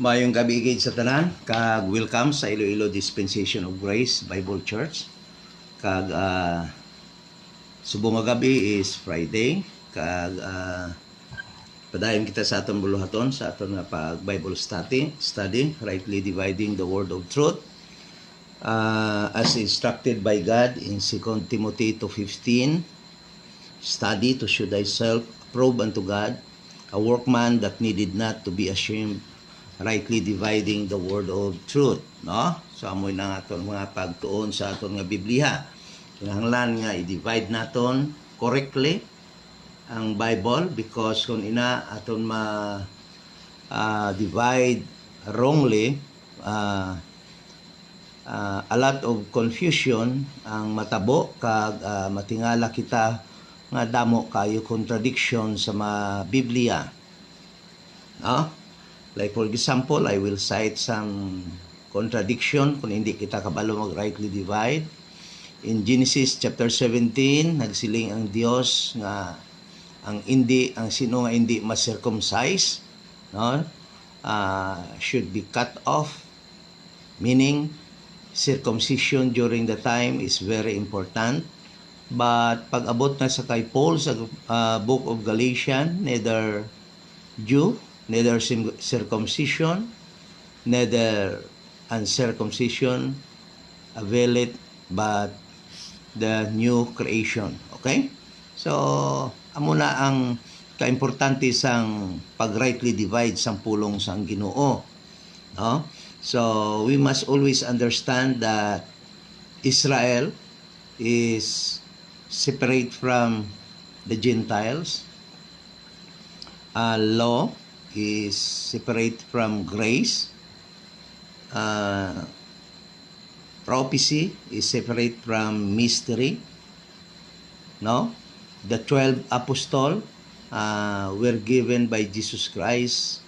Mayong gabi gid sa tanan, kag welcome sa Iloilo Dispensation of Grace Bible Church. Kag subong nga gabi is Friday, kag padayon kita sa aton buluhaton sa aton nga pag Bible study, rightly dividing the word of truth. As instructed by God in 2 Timothy 2:15, study to show thyself approved unto God, a workman that needed not to be ashamed, rightly dividing the word of truth, no? So amoy na aton mga pagtuon sa aton nga Biblia. Kinahanglan nga i-divide naton correctly ang Bible, because kung ina aton divide wrongly, a lot of confusion ang matabo, kag matingala kita nga damo kayo contradiction sa mga Biblia, no? Like for example, I will cite some contradiction kung hindi kita kabalo mag-rightly divide. In Genesis chapter 17, nagsiling ang Dios nga ang sino nga hindi ma-circumcise, no? Should be cut off, meaning circumcision during the time is very important. But pag abot na sa kay Paul sa book of Galatians, neither Jew, neither circumcision, neither uncircumcision availeth, but the new creation. Okay? So, amo na ang kaimportante sang pag-rightly divide sang pulong sang Ginoo. No? So, we must always understand that Israel is separate from the Gentiles. Law is separate from grace. Prophecy is separate from mystery. No? The 12 apostles were given by Jesus Christ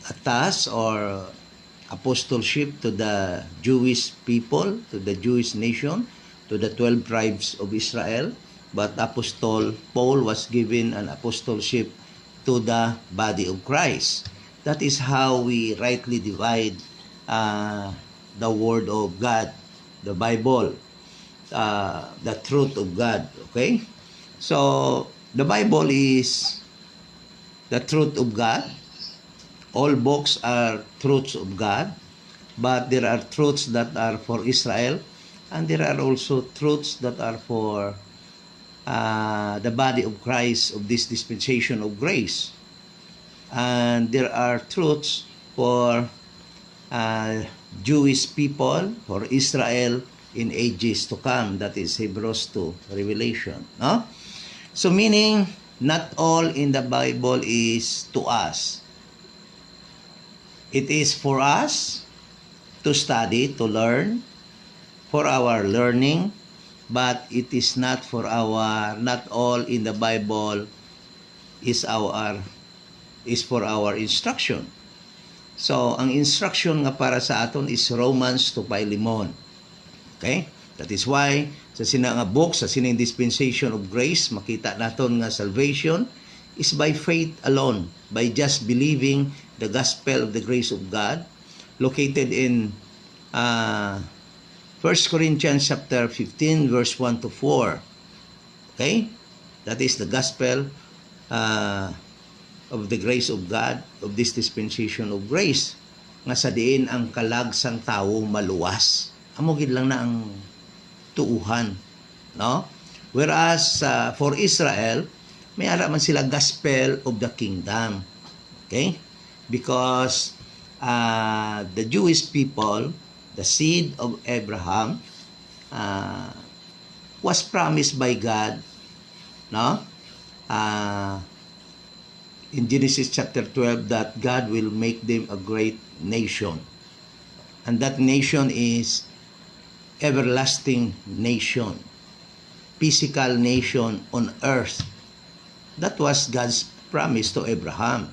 a task or apostleship to the Jewish people, to the Jewish nation, to the 12 tribes of Israel. But Apostle Paul was given an apostleship to the body of Christ. That is how we rightly divide the word of God, the Bible, the truth of God. Okay? So, the Bible is the truth of God. All books are truths of God, but there are truths that are for Israel, and there are also truths that are for the body of Christ of this dispensation of grace. And there are truths for Jewish people, for Israel in ages to come. That is Hebrews 2, Revelation. No? So meaning, not all in the Bible is to us. It is for us to study, to learn, for our learning, but it is not for not all in the Bible is for our instruction. So, ang instruction nga para sa aton is Romans 2:5. Okay? That is why sa sina nga book, sa sinang dispensation of grace, makita naton nga salvation is by faith alone, by just believing the gospel of the grace of God, located in 1 Corinthians chapter 15 verse 1 to 4. Okay? That is the gospel of the grace of God, of this dispensation of grace, nga sa diin ang kalag sang tawo maluwas. Amo gid lang na ang tuuhan, no? Whereas for Israel, may ara man sila gospel of the kingdom. Okay? Because the Jewish people, the seed of Abraham, was promised by God, no? In Genesis chapter 12, that God will make them a great nation. And that nation is everlasting nation, physical nation on earth. That was God's promise to Abraham.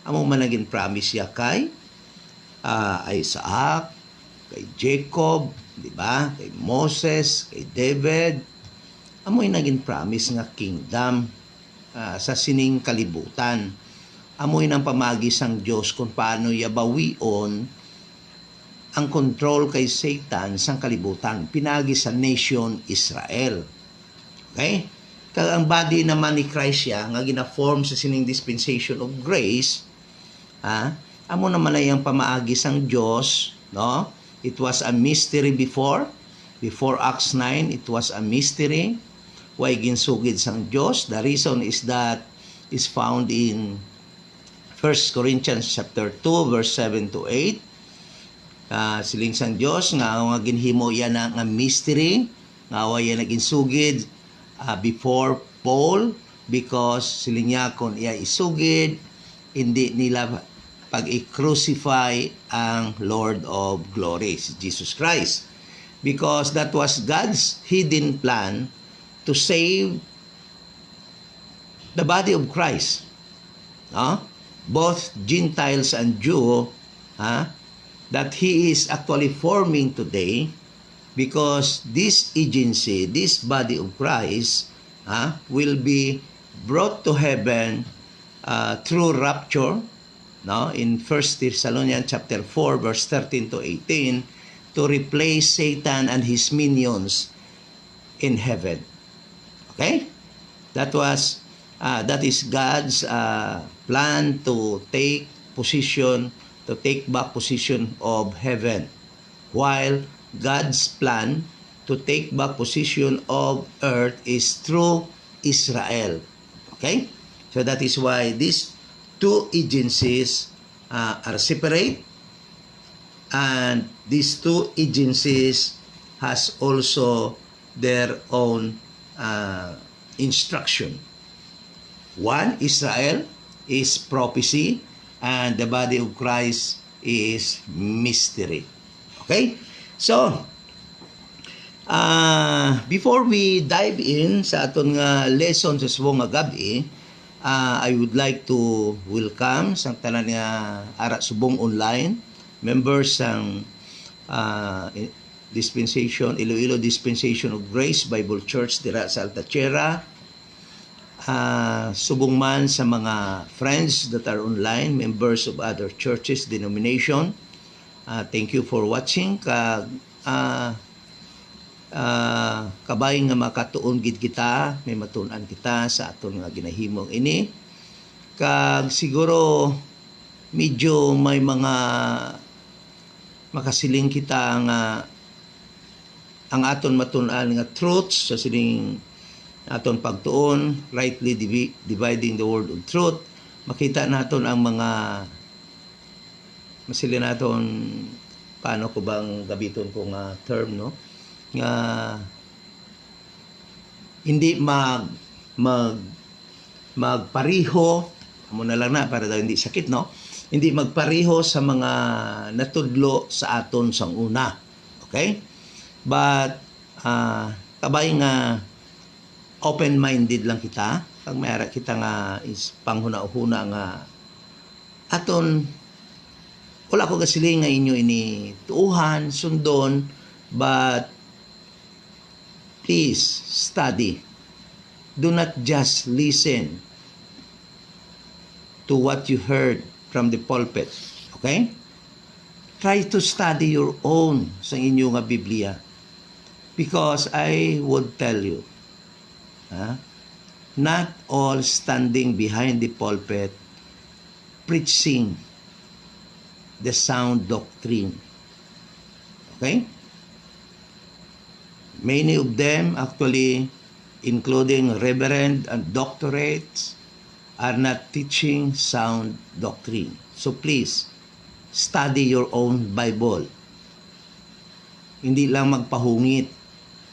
Amo man naging promise ya kay Isaac, kay Jacob, di ba? Kay Moses, kay David. Amoy naging promise nga kingdom sa sining kalibutan. amoy ng pamagi sang Dios kung paano yabawion ang control kay Satan sang kalibutan pinagi sa nation Israel. Okay? Kag ang body naman ni Christ siya nga gina-form sa sining dispensation of grace, amo naman ay ang pamaagi sang Dios, no? It was a mystery before Acts 9, it was a mystery. Why ginsugid sang Dios? The reason is that is found in 1 Corinthians chapter 2 verse 7 to 8. Siling sang Dios nga ginhimo yan nga mystery nga way naging sugid before Paul, because siling niya kung iya isugid hindi nila pag i-crucify ang Lord of Glory, si Jesus Christ, because that was God's hidden plan to save the body of Christ, both Gentiles and Jew, that He is actually forming today, because this agency, this body of Christ, will be brought to heaven through rapture, no? In 1 Thessalonians chapter 4 verse 13 to 18, to replace Satan and his minions in heaven. Okay? That is God's plan to take back position of heaven, while God's plan to take back position of earth is through Israel. Okay? So that is why these two agencies are separate, and these two agencies has also their own instruction. One, Israel, is prophecy, and the body of Christ is mystery. Okay? So, before we dive in sa aton nga lesson sa subong nga gabi, I would like to welcome sang tanan nga ara subong online members sang Iloilo Dispensation of Grace Bible Church dira sa Altacherra. Subong man sa mga friends that are online, members of other churches, denomination. Thank you for watching. Kabay nga makatuon gid kita, may matun-an kita sa aton nga ginahimong ini. Kag siguro medyo may mga makasiling kita nga ang aton matun-an nga truths sa sining aton pagtuon, rightly dividing the word of truth. Makita naton ang mga masilin naton, paano ko bang gabiton ko nga term, no? Nga hindi magpariho, amo na lang na para daw hindi sakit, no? Hindi magpariho sa mga natudlo sa aton sang una. Okay? But kabay nga open-minded lang kita, pag mayara kita nga is panghuna-huna nga aton, wala ko kasiling nga inyo ini tuuhan, sundon, but please study. Do not just listen to what you heard from the pulpit. Okay? Try to study your own sa inyo nga Biblia. Because I would tell you, not all standing behind the pulpit preaching the sound doctrine. Okay? Many of them actually, including reverend and doctorates, are not teaching sound doctrine. So please, study your own Bible. Hindi lang magpahungit.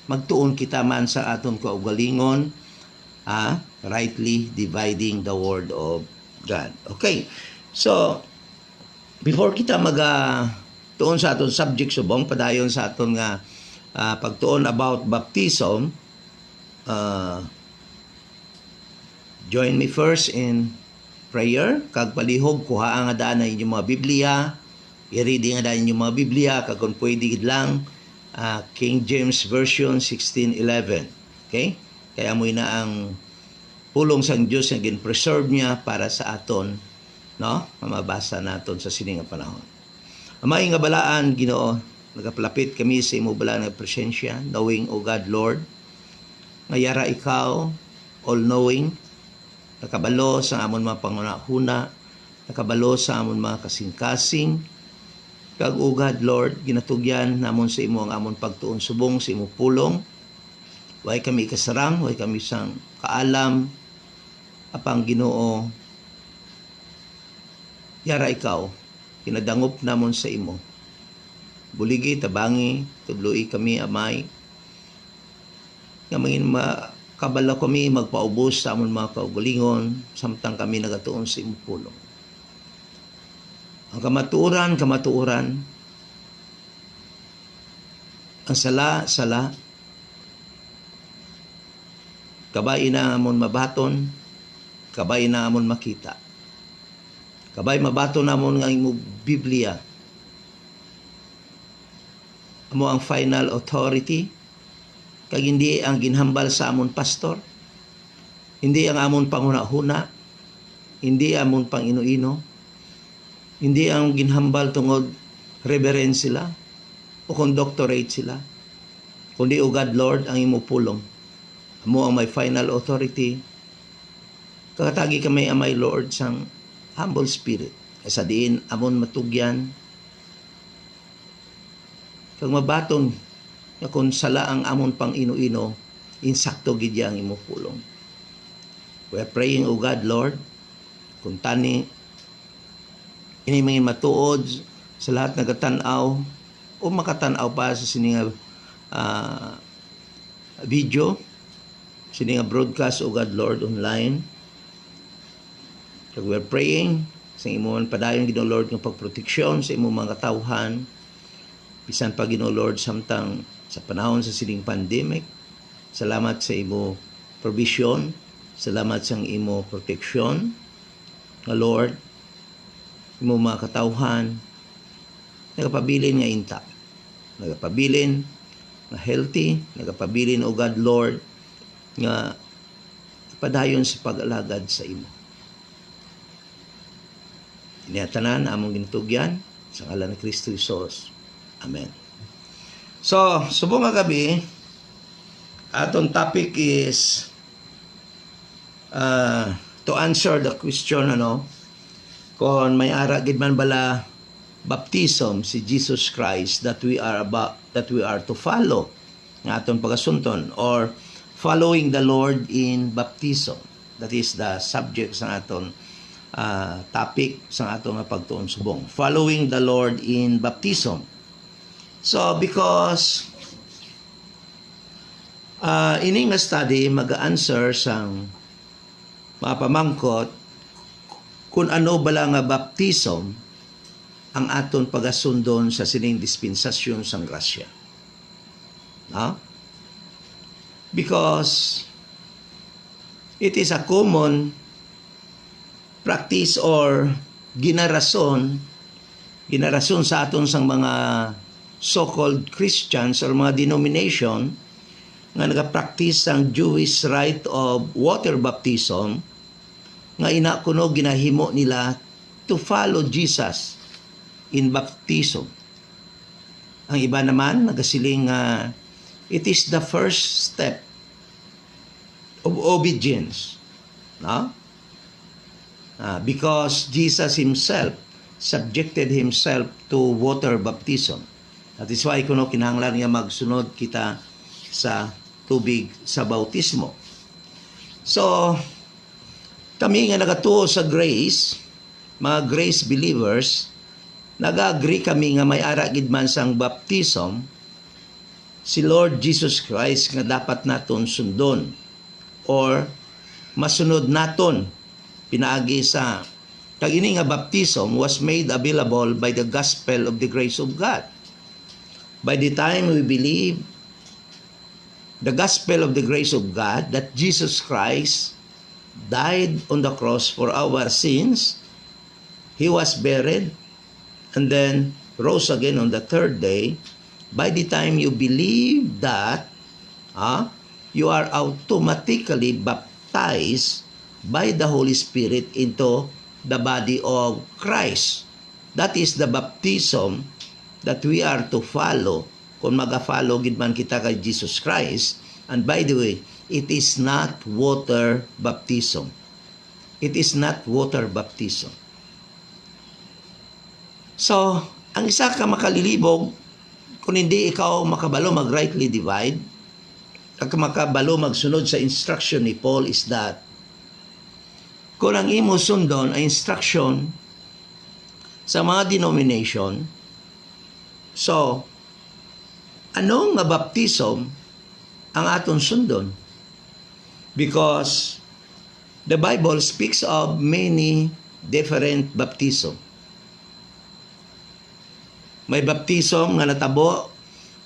Magtuon kita man sa aton kaugalingon, rightly dividing the word of God. Okay. So, before kita tuon sa aton subject subong, padayon sa aton nga pagtuon about baptism, join me first in prayer. Kag palihog, kuha nga daan na inyong mga Biblia, i-reading nga daan inyong mga Biblia, kag kung pwede lang, King James Version 16:11. Okay? Kaya mo na ang pulong sang Diyos na gin-preserve niya para sa aton no? Mabasa naton sa sining nga panahon. Amay nga balaan, Ginoo, nagapalapit kami sa imo balaan nga presensya, knowing, O God, Lord, nga yara ikaw, all-knowing, nakabalo sa amon mga pangunahuna, nakabalo sa amon mga kasing-kasing, kag O God, Lord, ginatugyan namon sa imo ang amon pagtuon subong sa imo pulong, way kami ikasarang, way kami sang kaalam, apang Ginoo, yara ikaw, kinadangop namon sa imo. Buligi, tabangi, tudloi kami, amay, nga mangin makabala kami magpaubos sa amon mga kaugalingon, samtang kami nagatuon sa imo pulong. Ang kamatuoran, ang sala, kabay na amon mabaton, kabay na amon makita. Kabay mabaton namon nga imo Biblia. Amo ang final authority, kag hindi ang ginhambal sa amon pastor, hindi ang amon panghuna-huna, hindi amon pang-ino-ino, hindi ang ginhambal tungod reverend sila o kung doctorate sila, kundi O God, Lord, ang imo pulong. Amo ang may final authority. Kakatagi kami amay Lord sang humble spirit. Sa diin amon matugyan kag mabaton nga kung sala ang amon pang ino-ino, insakto gid ang imo pulong. We are praying, O God, Lord, kung tani ini mga matuod sa lahat nagatan-aw o makatan-aw pa sa sininga video, sininga broadcast, O God, Lord, online. So we're praying sa imo man padayon, Ginoo Lord, ng pagproteksyon sa imo mga katawhan, bisan pa, Ginoo Lord, samtang sa panahon sa sining pandemic. Salamat sa imo provision, salamat sa imo proteksyon, nga Lord, imo mga katawhan nagapabilin nga intact, nagapabilin nga healthy, nagapabilin, O God, Lord, nga padayon sa pag-alagad sa imo. Inihatanan among ginatugyan sa ngalan ni Kristo Jesus. Amen. So, subong nga gabi, atong topic is to answer the question, kung may ara gid man bala baptism si Jesus Christ that we are to follow nga aton pagasunton, or following the Lord in baptism. That is the subject sa aton topic sa aton nga pagtuon subong, following the Lord in baptism. So because ini nga study mag-answer sang mapamangkot kung ano bala nga baptism ang aton pagasundon sa sining dispensasyon sang grasya. No? Because it is a common practice or ginarason sa aton sang mga so-called Christians or mga denomination nga nagapractice ang Jewish rite of water baptism, nga inakuno ginahimo nila to follow Jesus in baptism. Ang iba naman nagasiling it is the first step of obedience, no? Because Jesus himself subjected himself to water baptism. That is why kuno kinahanglan nga magsunod kita sa tubig sa bautismo. So, kami nga nagatuo sa grace, mga grace believers, nag-agree kami nga may ara gid man sang baptism si Lord Jesus Christ nga dapat naton sundon or masunod naton pinaagi sa kag ini nga baptism was made available by the gospel of the grace of God. By the time we believe the gospel of the grace of God, that Jesus Christ died on the cross for our sins, he was buried, and then rose again on the third day. By the time you believe that, you are automatically baptized by the Holy Spirit into the body of Christ. That is the baptism that we are to follow kung mag-follow gid man kita kay Jesus Christ. And by the way, it is not water baptism. It is not water baptism. So, ang isa ka makalilibog, kung hindi ikaw makabalo mag-rightly divide, at makabalo magsunod sa instruction ni Paul is that, kung ang imo sundon ay instruction sa mga denomination, so, anong nga baptism ang aton sundon? Because the Bible speaks of many different baptism. May baptism nga natabo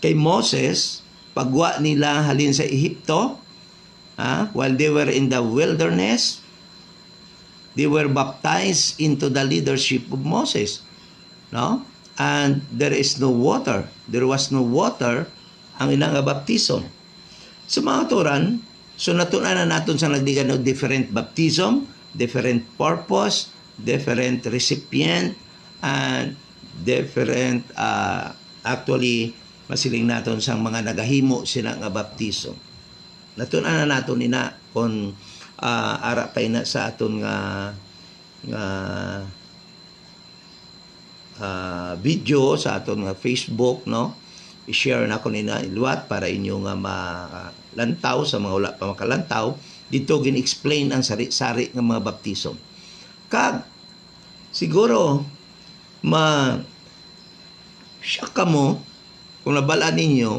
kay Moses pagwa nila halin sa Ehipto, while they were in the wilderness, they were baptized into the leadership of Moses, no? And there is no water. There was no water ang ilang baptism. Sa mga turan, so natunan na natin sa nagdigan ng different baptism, different purpose, different recipient, and different actually masiling naton sang mga nagahimo sila nga baptism. Natunan na naton nina kung ara pa na sa aton nga video sa aton nga Facebook, no? I-share na ko nina iluwat para inyo nga malantaw sa mga wala pa makalantaw. Dito gin-explain ang sari-sari nga mga baptism. Kag siguro shock ka mo kung nabalaan ninyo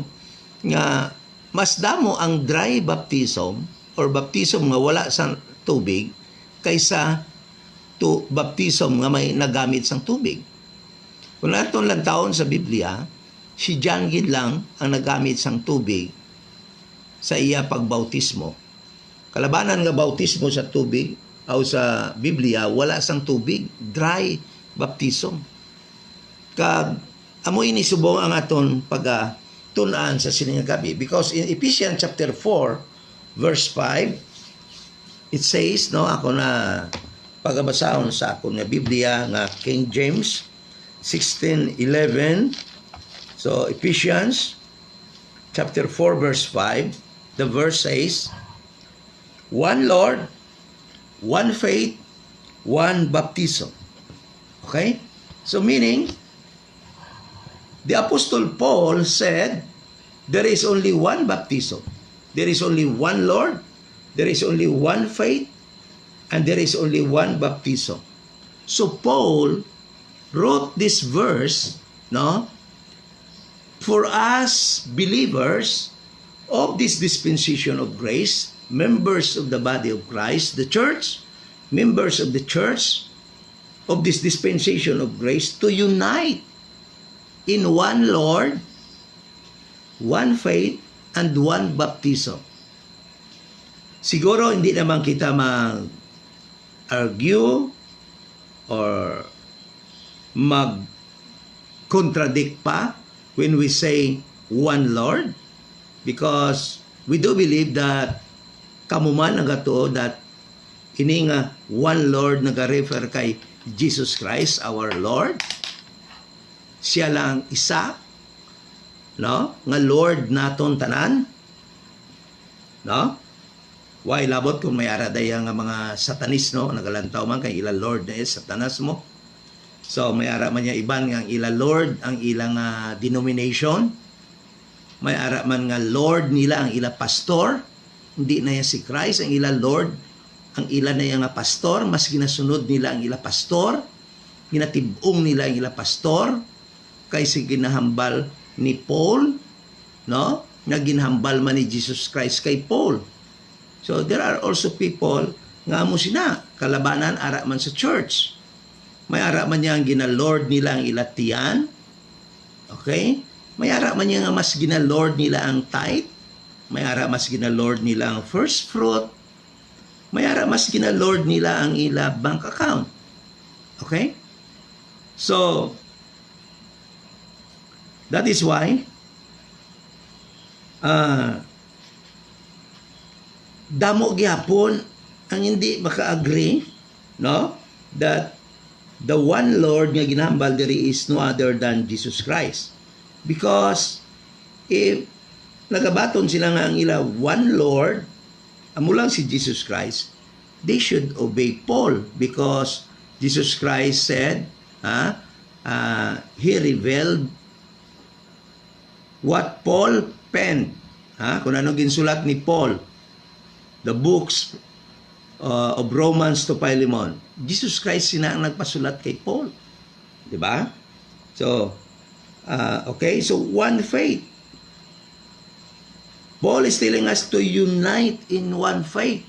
nga mas damo ang dry baptism or baptism nga wala sa tubig kaysa baptism nga may nagamit sang tubig. Kung naton lang taon sa Biblia, si John gid lang ang nagamit sang tubig sa iya pagbautismo. Kalabanan nga bautismo sa tubig o sa Biblia, wala sang tubig, dry baptism. Kag amoy ni subong ang aton pagtun-an sa sining gabi, because in Ephesians chapter 4 verse 5 it says, no, ako na pagabasahon sa akon nga Biblia nga King James 16:11. So Ephesians chapter 4 verse 5, the verse says, one Lord, one faith, one baptism. Okay? So meaning, the Apostle Paul said, there is only one baptism. There is only one Lord. There is only one faith. And there is only one baptism. So Paul wrote this verse, no, for us believers of this dispensation of grace, members of the body of Christ, the church, members of the church of this dispensation of grace, to unite in one Lord, one faith, and one baptism. Siguro hindi naman kita mag-argue or mag-contradict pa when we say one Lord, because we do believe that kamuman ang gatuo that ini nga one Lord nag-refer kay Jesus Christ, our Lord. Siya lang isa, no? Nga Lord naton tanan, no? Why labot kung may aradaya nga mga satanis, no? Nagalantaw man kay ila Lord na satanas mo. So may ara man niya iban nga ila Lord ang ilang denomination. May ara man nga Lord nila ang ila pastor. Hindi na yan si Christ ang ila Lord, ang ila na yan nga pastor. Mas ginasunod nila ang ila pastor, ginatibong nila ang ila pastor kaysa ginahambal ni Paul, no? Nga ginhambal man ni Jesus Christ kay Paul. So there are also people nga mo sina kalabanan ara man sa church. May ara man niya ang ginalord nila ang ilatian. Okay? May ara man niya nga mas ginalord nila ang tithe. May ara mas ginalord nila ang first fruit. May ara mas ginalord nila ang ila bank account. Okay? So that is why damo gyapon ang hindi maka-agree, no? that the one Lord nga ginahambal diri is no other than Jesus Christ. Because if nagabaton sila nga ang ila one Lord, amo lang si Jesus Christ, they should obey Paul because Jesus Christ said, he revealed what Paul penned. Kung ano ginsulat ni Paul, the books of Romans to Philemon. Jesus Christ sina ang nagpasulat kay Paul. Di ba? So, okay, so one faith. Paul is telling us to unite in one faith.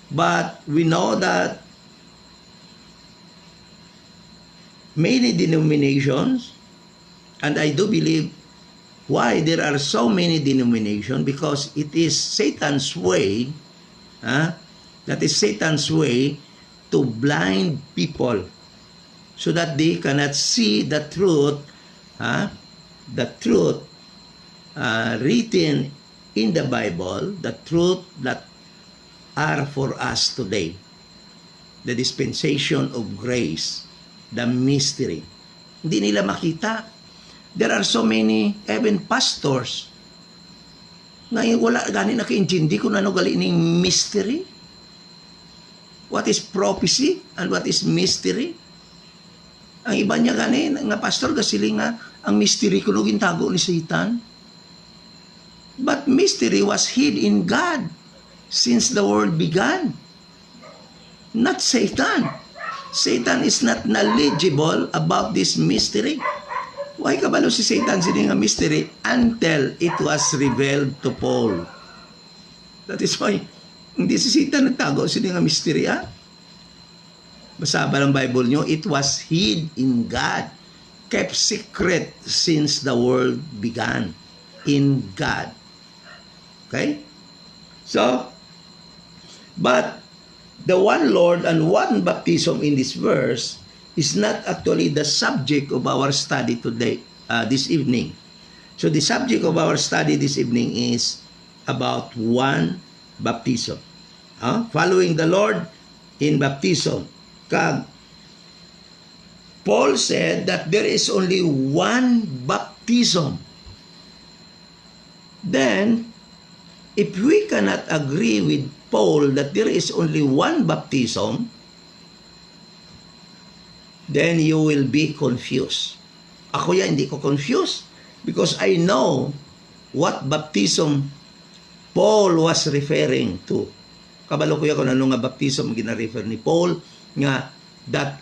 But we know that many denominations, and I do believe why there are so many denominations, because it is Satan's way, that is Satan's way to blind people so that they cannot see the truth, written in the Bible, the truth that are for us today. The dispensation of grace, the mystery. Hindi nila makita. There are so many, even pastors, ngayon wala gani nakaintindi kung ano gali ning mystery. What is prophecy and what is mystery? Ang iba niya gani, nga pastor gasili nga, ang mystery kuno gintago ni Satan. But mystery was hid in God since the world began. Not Satan. Satan is not knowledgeable about this mystery. Why kabalo si Satan sini nga mystery until it was revealed to Paul. That is why hindi si Satan nagtago sini nga mystery. Basa ba ng Bible nyo? It was hid in God, kept secret since the world began in God. Okay? So, but the one Lord and one baptism in this verse is not actually the subject of our study today, this evening. So the subject of our study this evening is about one baptism. Following the Lord in baptism. Paul said that there is only one baptism. Then, if we cannot agree with Paul that there is only one baptism, then you will be confused. Ako yan, hindi ko confused because I know what baptism Paul was referring to. Kabalo ko yan kung ano nga baptism gina-refer ni Paul, nga that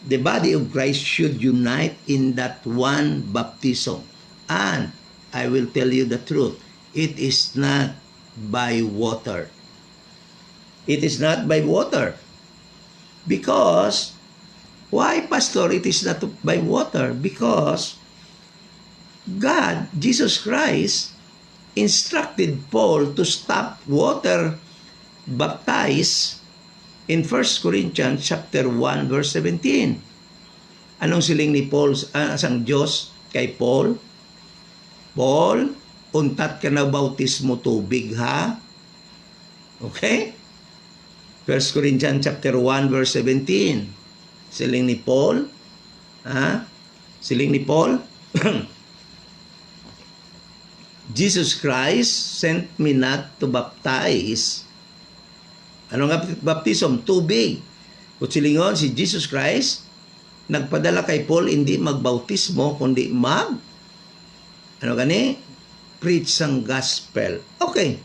the body of Christ should unite in that one baptism. And I will tell you the truth, it is not by water. It is not by water. Because, why, Pastor, it is not by water? Because God, Jesus Christ, instructed Paul to stop water baptize in 1 Corinthians chapter 1 verse 17. Anong siling ni Paul sang Diyos kay Paul? Paul, untat ka na bautismo tubig, ha? Okay? 1 Corinthians chapter 1 verse 17. Siling ni Paul, siling ni Paul, Jesus Christ sent me not to baptize. Ano nga baptism? Tubig. Kutsilingon si Jesus Christ, nagpadala kay Paul hindi magbautismo, kundi ano gani? Preach ang gospel. Okay.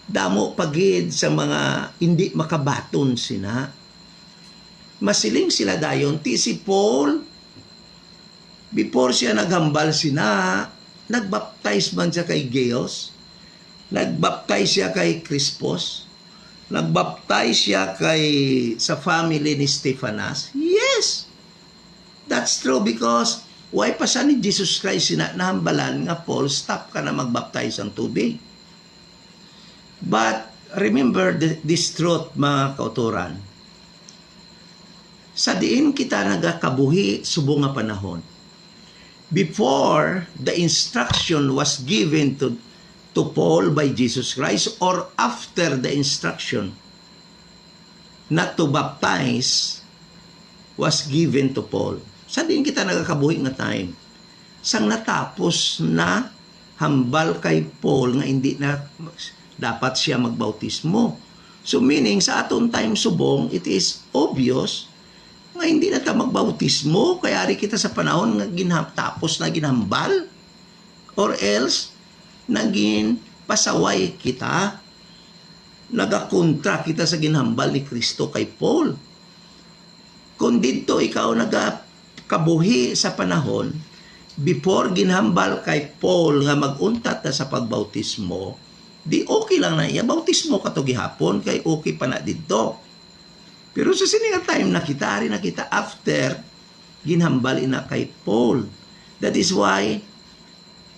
Damo pagid sa mga hindi makabaton sina. Masiling sila dayon ti si Paul before siya naghambal sina, nagbaptize man siya kay Gaius, nagbaptize siya kay Crispus, nagbaptize siya sa family ni Stephanas. Yes, that's true because why pa sa ni Jesus Christ nahambalan nga Paul, stop ka na magbaptize ang tubig. But remember this truth, mga kauturan. Sa diin kita nagakabuhi subong nga panahon. Before the instruction was given to Paul by Jesus Christ or after the instruction not to baptize was given to Paul. Sa din kita nagakabuhi nga time. Sang natapos na hambal kay Paul nga hindi na dapat siya magbautismo. So meaning sa aton time subong, it is obvious nga hindi na ta magbautismo, kaya rin kita sa panahon nga tapos na ginhambal, or else naging pasaway kita, nagakontra kita sa ginhambal ni Kristo kay Paul. Kung dito ikaw nagakabuhi sa panahon before ginhambal kay Paul nga maguntat na sa pagbautismo, di okay lang na iya bautismo kato gihapon, kay okay pa na dito. Pero sa sininga time nakita after ginhambal ina kay Paul. That is why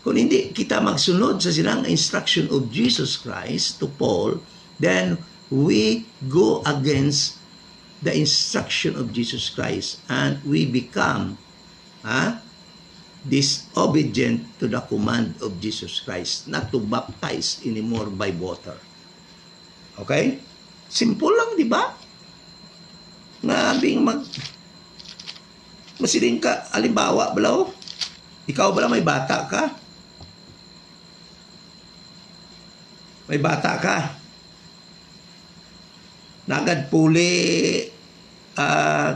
kung hindi kita magsunod sa silang instruction of Jesus Christ to Paul, then we go against the instruction of Jesus Christ and we become disobedient to the command of Jesus Christ not to baptize anymore by water. Okay? Simple lang, di ba? Nga bing masiling ka, alimbawa, balaw, ikaw bala may bata ka? May bata ka? Nagad puli,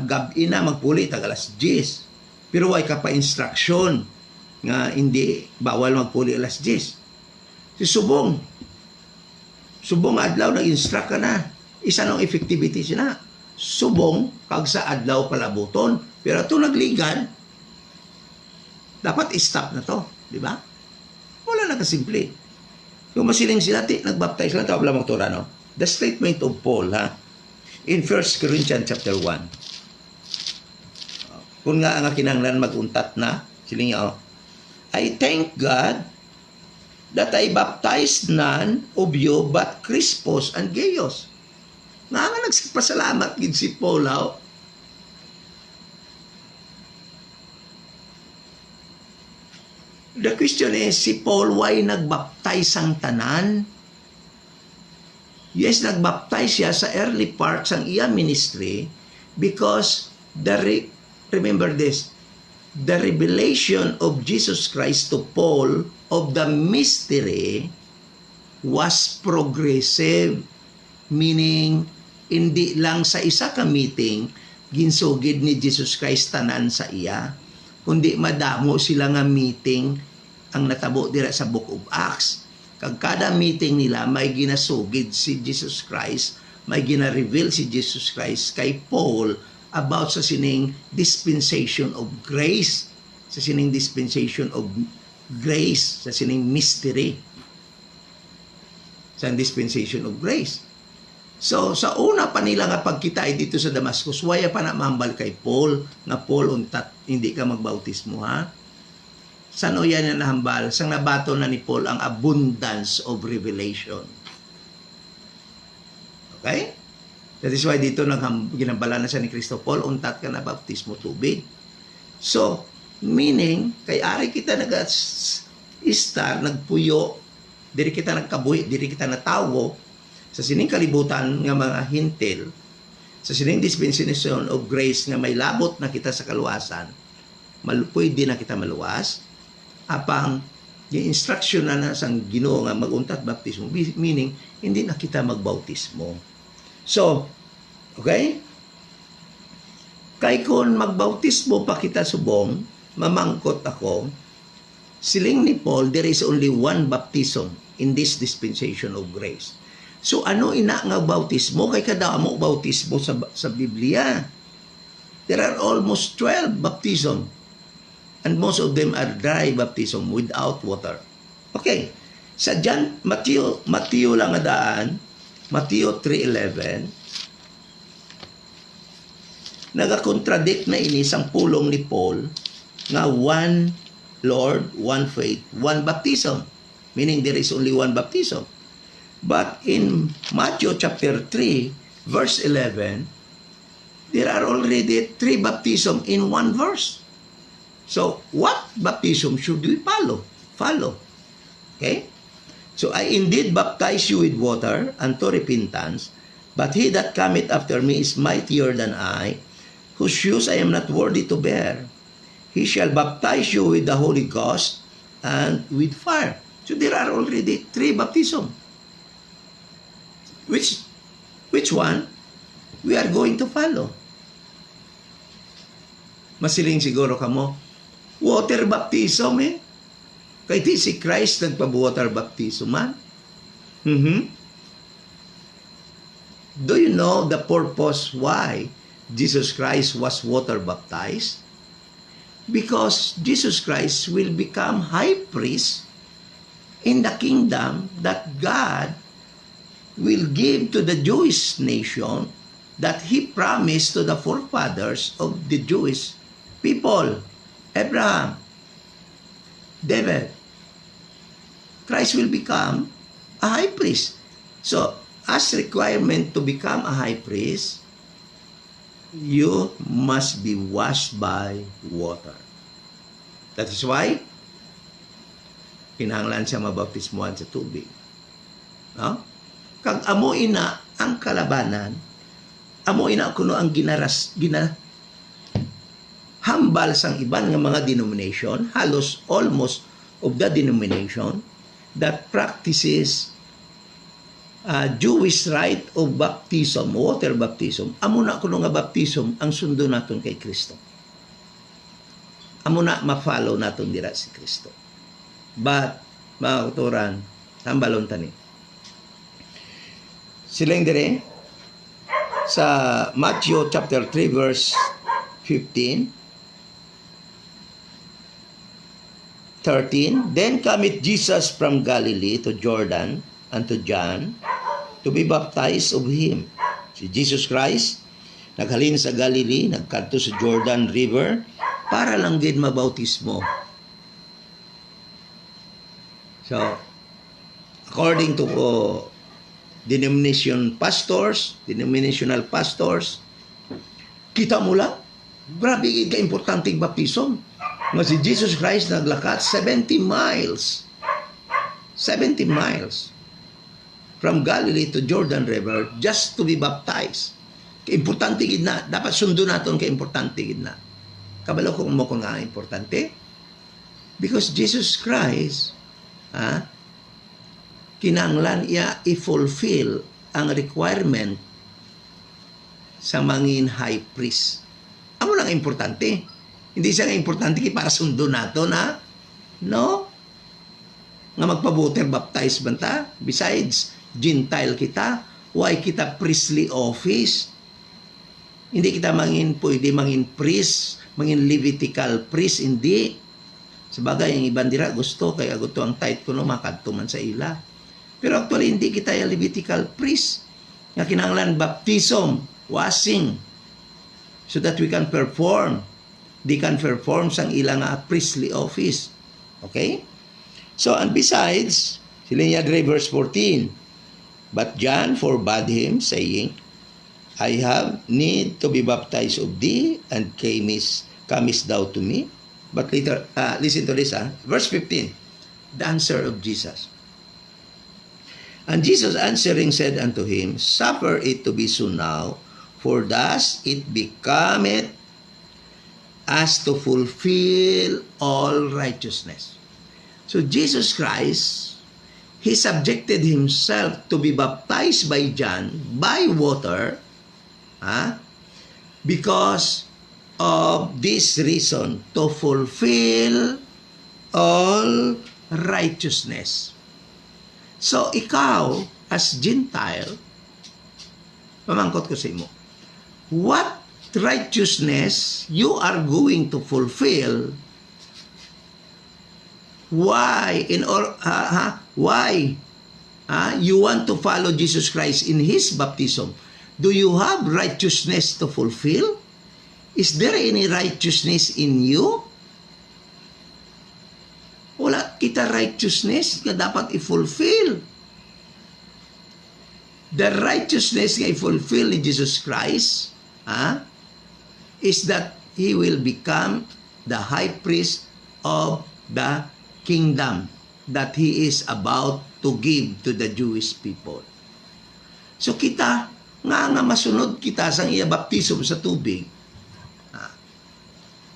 gabi na magpuli, tagalas 10. Pero way ka pa instruction nga hindi bawal magpuli alas 10. Si Subong adlaw nag-instruct ka na. Isa ng effectivity siya. Subong kag sa adlaw palabuton, pero ito nagligan, dapat i-stop na to, di ba? Wala na kasimple. Kung masiling sila, nagbaptize lang, tawag lang magtura, no? The statement of Paul, in 1 Corinthians chapter 1. Kung nga ang kinahanglan maguntat na, siling niya, I thank God that I baptized none of you but Crispus and Gaius. Nga nagpasalamat gid si Paul. The question is, si Paul why nagbaptize ang tanan? Yes, nagbaptize siya sa early part sang iya ministry because remember this, the revelation of Jesus Christ to Paul of the mystery was progressive, meaning hindi lang sa isa ka meeting ginsugid ni Jesus Christ tanan sa iya, kundi madamo sila nga meeting ang natabo dira sa Book of Acts. Kag kada meeting nila may ginasugid si Jesus Christ, may gina-reveal si Jesus Christ kay Paul about sa sining dispensation of grace, sa sining dispensation of grace, sa sining mystery, sa dispensation of grace. So, sa una pa nila nga pagkita dito sa Damascus, waya pa na mahambal kay Paul, nga Paul, untat, hindi ka magbautismo, ha? Saan o yan na nahambal? Sang nabato na ni Paul ang abundance of revelation. Okay? That is why dito ginambala na siya ni Kristo, Paul, untat ka na bautismo tubig. So, meaning, kay ari kita nag-star, nagpuyo, diri kita nagkabuhi, diri kita natawo, sa sining kalibutan nga mga hintil, sa sining dispensation of grace nga may labot na kita sa kaluwasan, pwede na kita maluwas, apang yung instruction na sang Ginoo nga maguntat baptismo, meaning hindi na kita magbautismo. So, okay? Kay kung magbautismo pa kita subong, mamangkot ako, siling ni Paul, there is only one baptism in this dispensation of grace. So ano ina nga bautismo? Kay kadamo bautismo sa Biblia. There are almost 12 baptism. And most of them are dry baptism without water. Okay. Sa Matthew lang nga daan, Matthew 3:11, nagakontradict na ini sang pulong ni Paul nga one Lord, one faith, one baptism. Meaning there is only one baptism. But in Matthew chapter 3, verse 11, there are already 3 baptism in one verse. So, what baptism should we follow? Okay? So, I indeed baptize you with water unto repentance, But he that cometh after me is mightier than I, whose shoes I am not worthy to bear. He shall baptize you with the Holy Ghost and with fire. So there are already 3 baptism. Which one we are going to follow? Masiling siguro kamo, water baptism Kay di si Christ nagpa-water baptism man. Do you know the purpose why Jesus Christ was water baptized? Because Jesus Christ will become high priest in the kingdom that God will give to the Jewish nation that He promised to the forefathers of the Jewish people. Abraham, David. Christ will become a high priest. So, as requirement to become a high priest, you must be washed by water. That is why kinahanglan siya mabaptismuhan sa tubig. No? Kag amo ina ang kalabanan, amo ina kuno ang hambal sang iban nga mga denomination, halos almost of the denomination that practices Jewish rite of baptism, water baptism. Amo na kuno nga baptism ang sundo naton kay Kristo. Amo na ma-follow naton dira si Kristo. But mga kauturan, hambalon tani. Silang dire sa Matthew chapter 3 verse 15, 13, then cometh Jesus from Galilee to Jordan unto John to be baptized of him. Si Jesus Christ naghalin sa Galilee, nagkadto sa Jordan River para lang din mabautismo. So, according to denominational pastors, kita mo lang, grabe ka-importanteng baptism. Nga si Jesus Christ naglakat 70 miles from Galilee to Jordan River just to be baptized. Importante gid na, dapat sundo naton kay importante gid na. Kabalo ko mo ko nga importante because Jesus Christ kinanglan iya i-fulfill ang requirement sa mangin high priest. Amo lang importante. Hindi siya nga importante para sundo nato na no nga magpa-water baptize banta. Besides Gentile kita, why kita priestly office? Hindi kita pwede mangin priest, mangin Levitical priest, hindi. Sabagay, ang ibang dira gusto, kaya gusto ang tight ko no, makadto man sa ila. Pero actually, hindi kita yung Levitical priest. Nga kinahanglan baptism, washing, so that we can perform. They can perform sang ilang priestly office. Okay? So, and besides, sila niya verse 14, but John forbade him, saying, I have need to be baptized of thee, and comest thou to me? But later, listen to this, verse 15, the answer of Jesus. And Jesus answering said unto him, suffer it to be so now, for thus it becometh as to fulfill all righteousness. So Jesus Christ, He subjected Himself to be baptized by John by water because of this reason, to fulfill all righteousness. So ikaw, as Gentile, pamangkot ko sa imo, what righteousness you are going to fulfill? Why you want to follow Jesus Christ in His baptism? Do you have righteousness to fulfill? Is there any righteousness in you? Wala kita righteousness na dapat i-fulfill. The righteousness na i-fulfill ni Jesus Christ is that He will become the high priest of the kingdom that He is about to give to the Jewish people. So kita, nga masunod kita sang iya baptism sa tubig,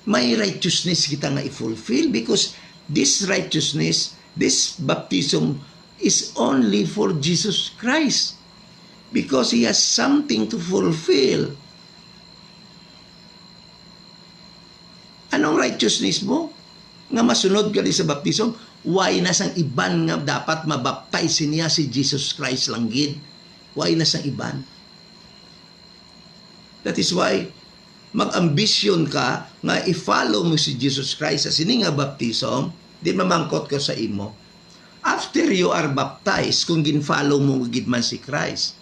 may righteousness kita nga i-fulfill, because this righteousness, this baptism is only for Jesus Christ, because He has something to fulfill. Anong righteousness mo? Nga masunod ka sa baptism, why na sang iban nga dapat mabaptize niya si Jesus Christ lang gid? Why na sang iban? That is why mag-ambisyon ka nga i-follow mo si Jesus Christ sa sini nga baptism, di mamangkot ka sa imo. After you are baptized, kung gin-follow mo gid man si Christ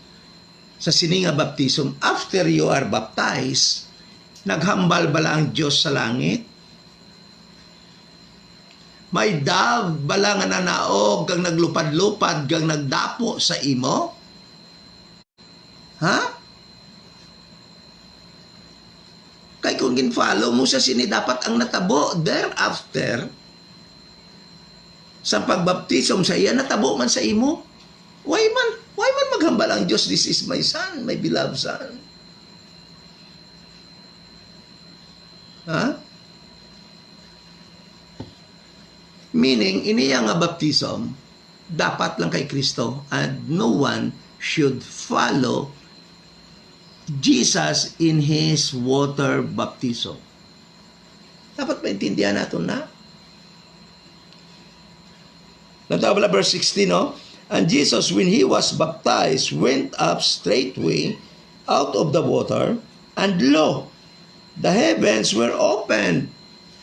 sa sini nga baptism, after you are baptized, naghambal bala ang Diyos sa langit? May dove bala nga nanaog kang naglupad-lupad kang nagdapo sa imo? Ha? Kay kung gin-follow mo sa sini, dapat ang natabo thereafter sa pagbaptism sa iya, natabo man sa imo. Why man maghambal ang Diyos, this is my son, my beloved son? Ha? Meaning, iniya nga baptism, dapat lang kay Kristo, and no one should follow Jesus in His water baptism. Dapat maintindihan natin na. Natawala verse 16, no? And Jesus, when He was baptized, went up straightway out of the water, and lo, the heavens were opened.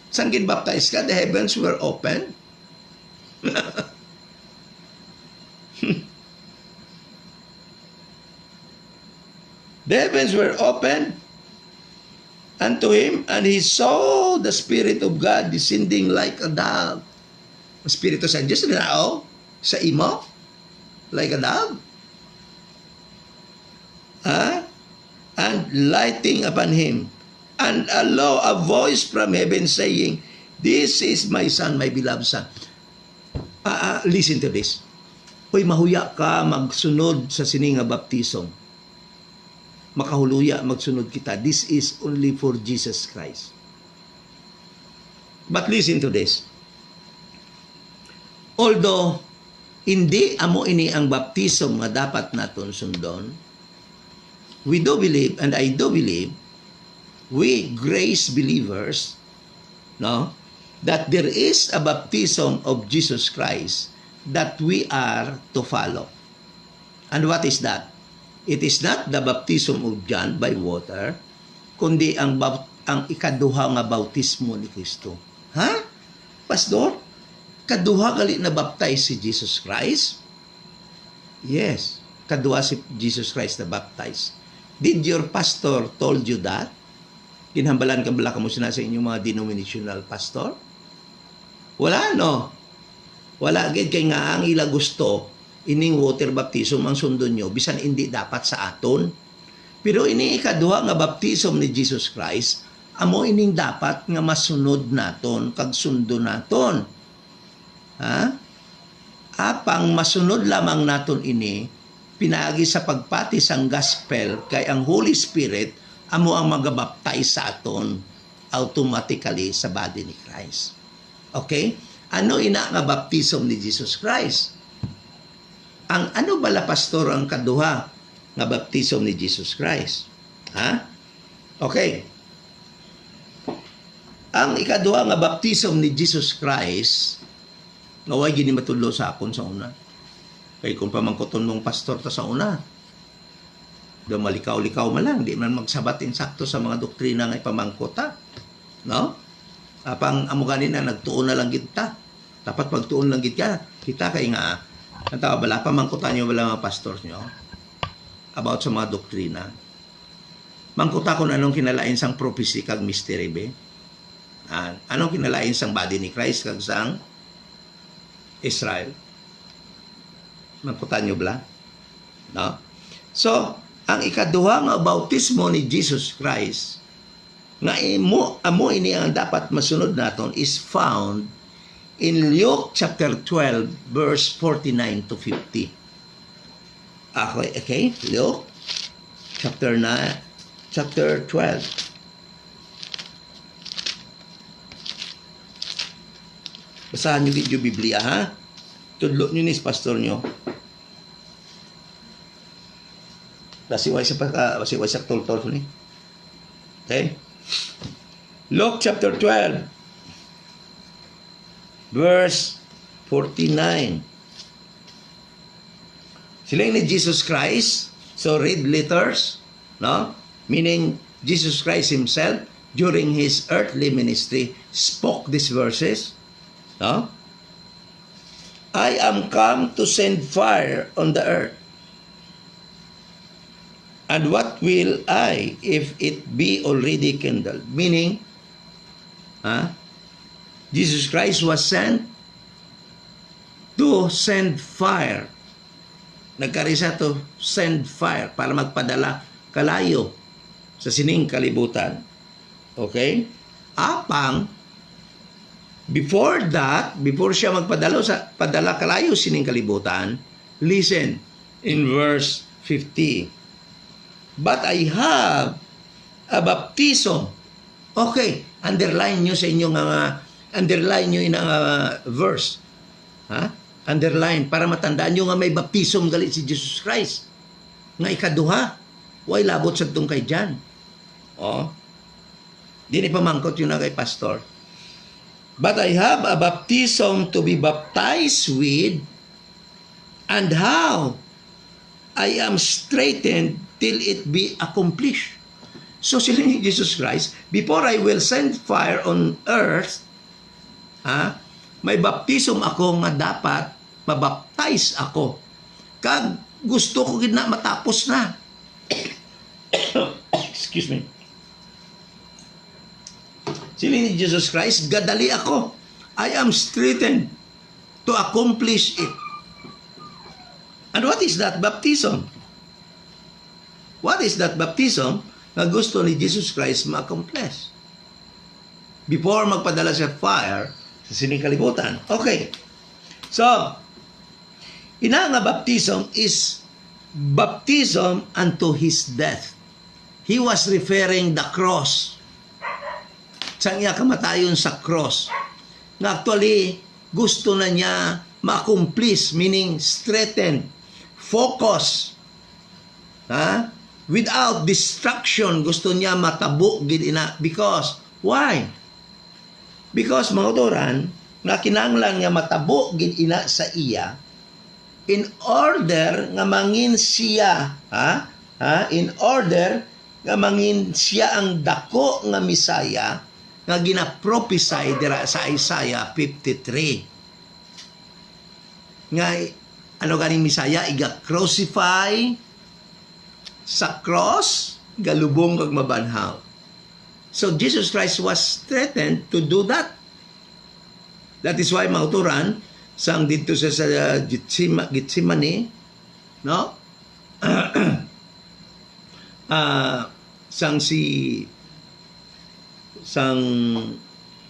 Saan kin-baptize ka? The heavens were opened. The heavens were opened unto Him, and He saw the Spirit of God descending like a dove. Ang Espiritu sa Diyos na sa imo, like a dove. And lighting upon Him. And lo, a voice from heaven saying, "This is my Son, my beloved Son." Listen to this. Uy, mahuya ka magsunod sa sininga baptism. Makahuluya magsunod kita. This is only for Jesus Christ. But listen to this. Although hindi amo ini ang baptism nga dapat naton sundon, we do believe, and I do believe, we grace believers, no, that there is a baptism of Jesus Christ that we are to follow. And what is that? It is not the baptism of John by water, kundi ang ikaduha nga bautismo ni Kristo. Ha? Pastor, kaduha gali na baptize si Jesus Christ? Yes, kaduha si Jesus Christ na baptize. Did your pastor told you that? Kinhambalan ka bala kamo sina sa inyong mga denominational pastor? Wala, no? Wala gid kay nga ang ila gusto ining water baptism ang sundon nyo, bisan hindi dapat sa aton. Pero ini ikaduha nga baptism ni Jesus Christ, amo ining dapat nga masunod naton, kag sundo naton. Ha? Apang masunod lamang naton ini, pinaagi sa pagpati sang gospel, kay ang Holy Spirit amo ang magabaptize sa aton automatically sa body ni Christ. Okay? Ano ina nga baptism ni Jesus Christ? Ang ano bala pastor ang kaduha nga baptism ni Jesus Christ? Ha? Okay. Ang ikaduha nga baptism ni Jesus Christ, nga way gini matudlo sa akon sa una. Kay kung pamangkoton mong pastor ta sa una, do malikaw-likaw man lang, di man magsabat insakto sa mga doktrina nga ipamangkota. No? Apang amo ganina nagtuon na lang kita. Dapat pagtuon lang kita kay nga natawa bala pamangkutan niyo bala mga pastors niyo about sa mga doktrina. Mangkuta ko anong kinalain sang prophecy kag mystery be. Anong kinalain sang body ni Christ kag sang Israel. Mangkutan niyo bala. No? So, ang ikaduha nga bautismo ni Jesus Christ nga amo ini ang dapat masunod naton is found in Luke chapter 12 verse 49 to 50. Okay, Luke chapter 9, chapter 12. Basahan nyo yung Biblia, ha? Tudlo nyo ni pastor nyo. Basiway sa tol-tol ni. Okay? Luke chapter 12, verse 49. Sila ni Jesus Christ. So read letters, no? Meaning Jesus Christ himself during his earthly ministry spoke these verses, no? I am come to send fire on the earth. And what will I if it be already kindled? Meaning, Jesus Christ was sent to send fire. Nagkarisa to send fire para magpadala kalayo sa sining kalibutan. Okay? Apang, before siya padala kalayo sining kalibutan, listen in verse 50. But I have a baptism. Okay, underline nyo sa inyong underline nyo in verse. Underline para matandaan nyo nga may baptism galit si Jesus Christ. Nga ikaduha, way labot sa itong kay John. Di ni pamangkot yun na kay pastor. But I have a baptism to be baptized with, and how I am straitened till it be accomplished. So sila ni Jesus Christ, before I will send fire on earth, may baptism ako nga dapat mabaptize ako. Kag gusto ko gid na matapos na. Excuse me. Sila ni Jesus Christ, gadali ako. I am straitened to accomplish it. And what is that baptism? What is that baptism na gusto ni Jesus Christ ma-accomplish? Before magpadala sa fire sa sining kalibutan. Okay. So, ina nga baptism is baptism unto his death. He was referring the cross. Sa iya kamatayon sa cross. Na actually, gusto na niya ma-accomplish, meaning straighten, focus. Without distraction, gusto niya matabo gid ina. Because, why? Because mga utoran, na kinahanglan nga matabo gid ina sa iya in order nga mangin siya, in order nga mangin siya ang dako nga Misaya nga gina-prophesy dira sa Isaiah 53. Nga ano ganing Misaya iga-crucify sa cross, galubong kag mabanhaw. So Jesus Christ was threatened to do that. That is why mauturan sang dito sa Gethsemane, no? sang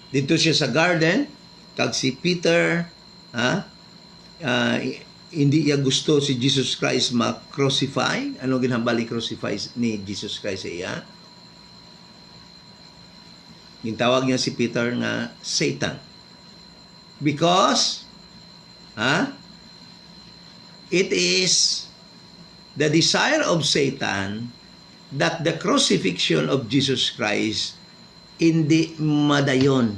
dito siya sa garden kag si Peter hindi niya gusto si Jesus Christ ma-crucify. Ano ginhambali crucify ni Jesus Christ sa iya? Gintawag niya si Peter nga Satan. Because it is the desire of Satan that the crucifixion of Jesus Christ hindi madayon.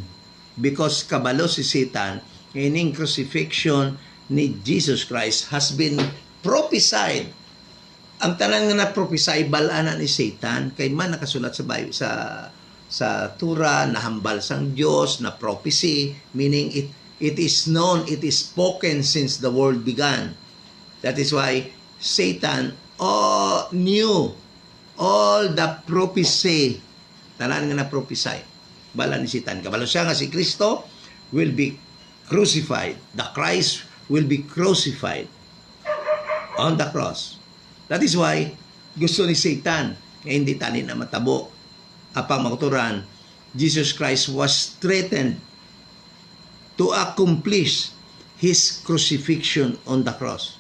Because kabalo si Satan, ining crucifixion ni Jesus Christ has been prophesied. Ang tanan nga na-prophesy balana ni Satan kay man nakasulat sa Bible, sa Tura, nahambal sang Dios na prophecy, meaning it is known, it is spoken since the world began. That is why Satan knew all the prophecy, tanan nga na-prophesy bala ni Satan. Kabalo siya nga si Kristo will be crucified. The Christ will be crucified on the cross. That is why gusto ni Satan nga hindi tanin na matabo. Apang makuturan, Jesus Christ was threatened to accomplish his crucifixion on the cross.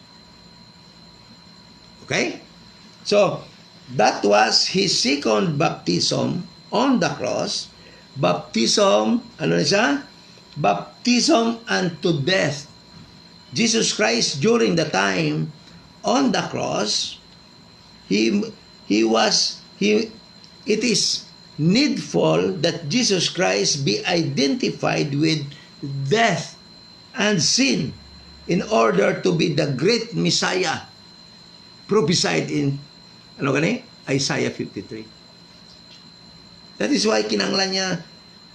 Okay? So, That was his second baptism on the cross. Baptism, ano na siya? Baptism unto death. Jesus Christ during the time on the cross, it is needful that Jesus Christ be identified with death and sin in order to be the great Messiah prophesied in Isaiah 53. That is why kinanglan niya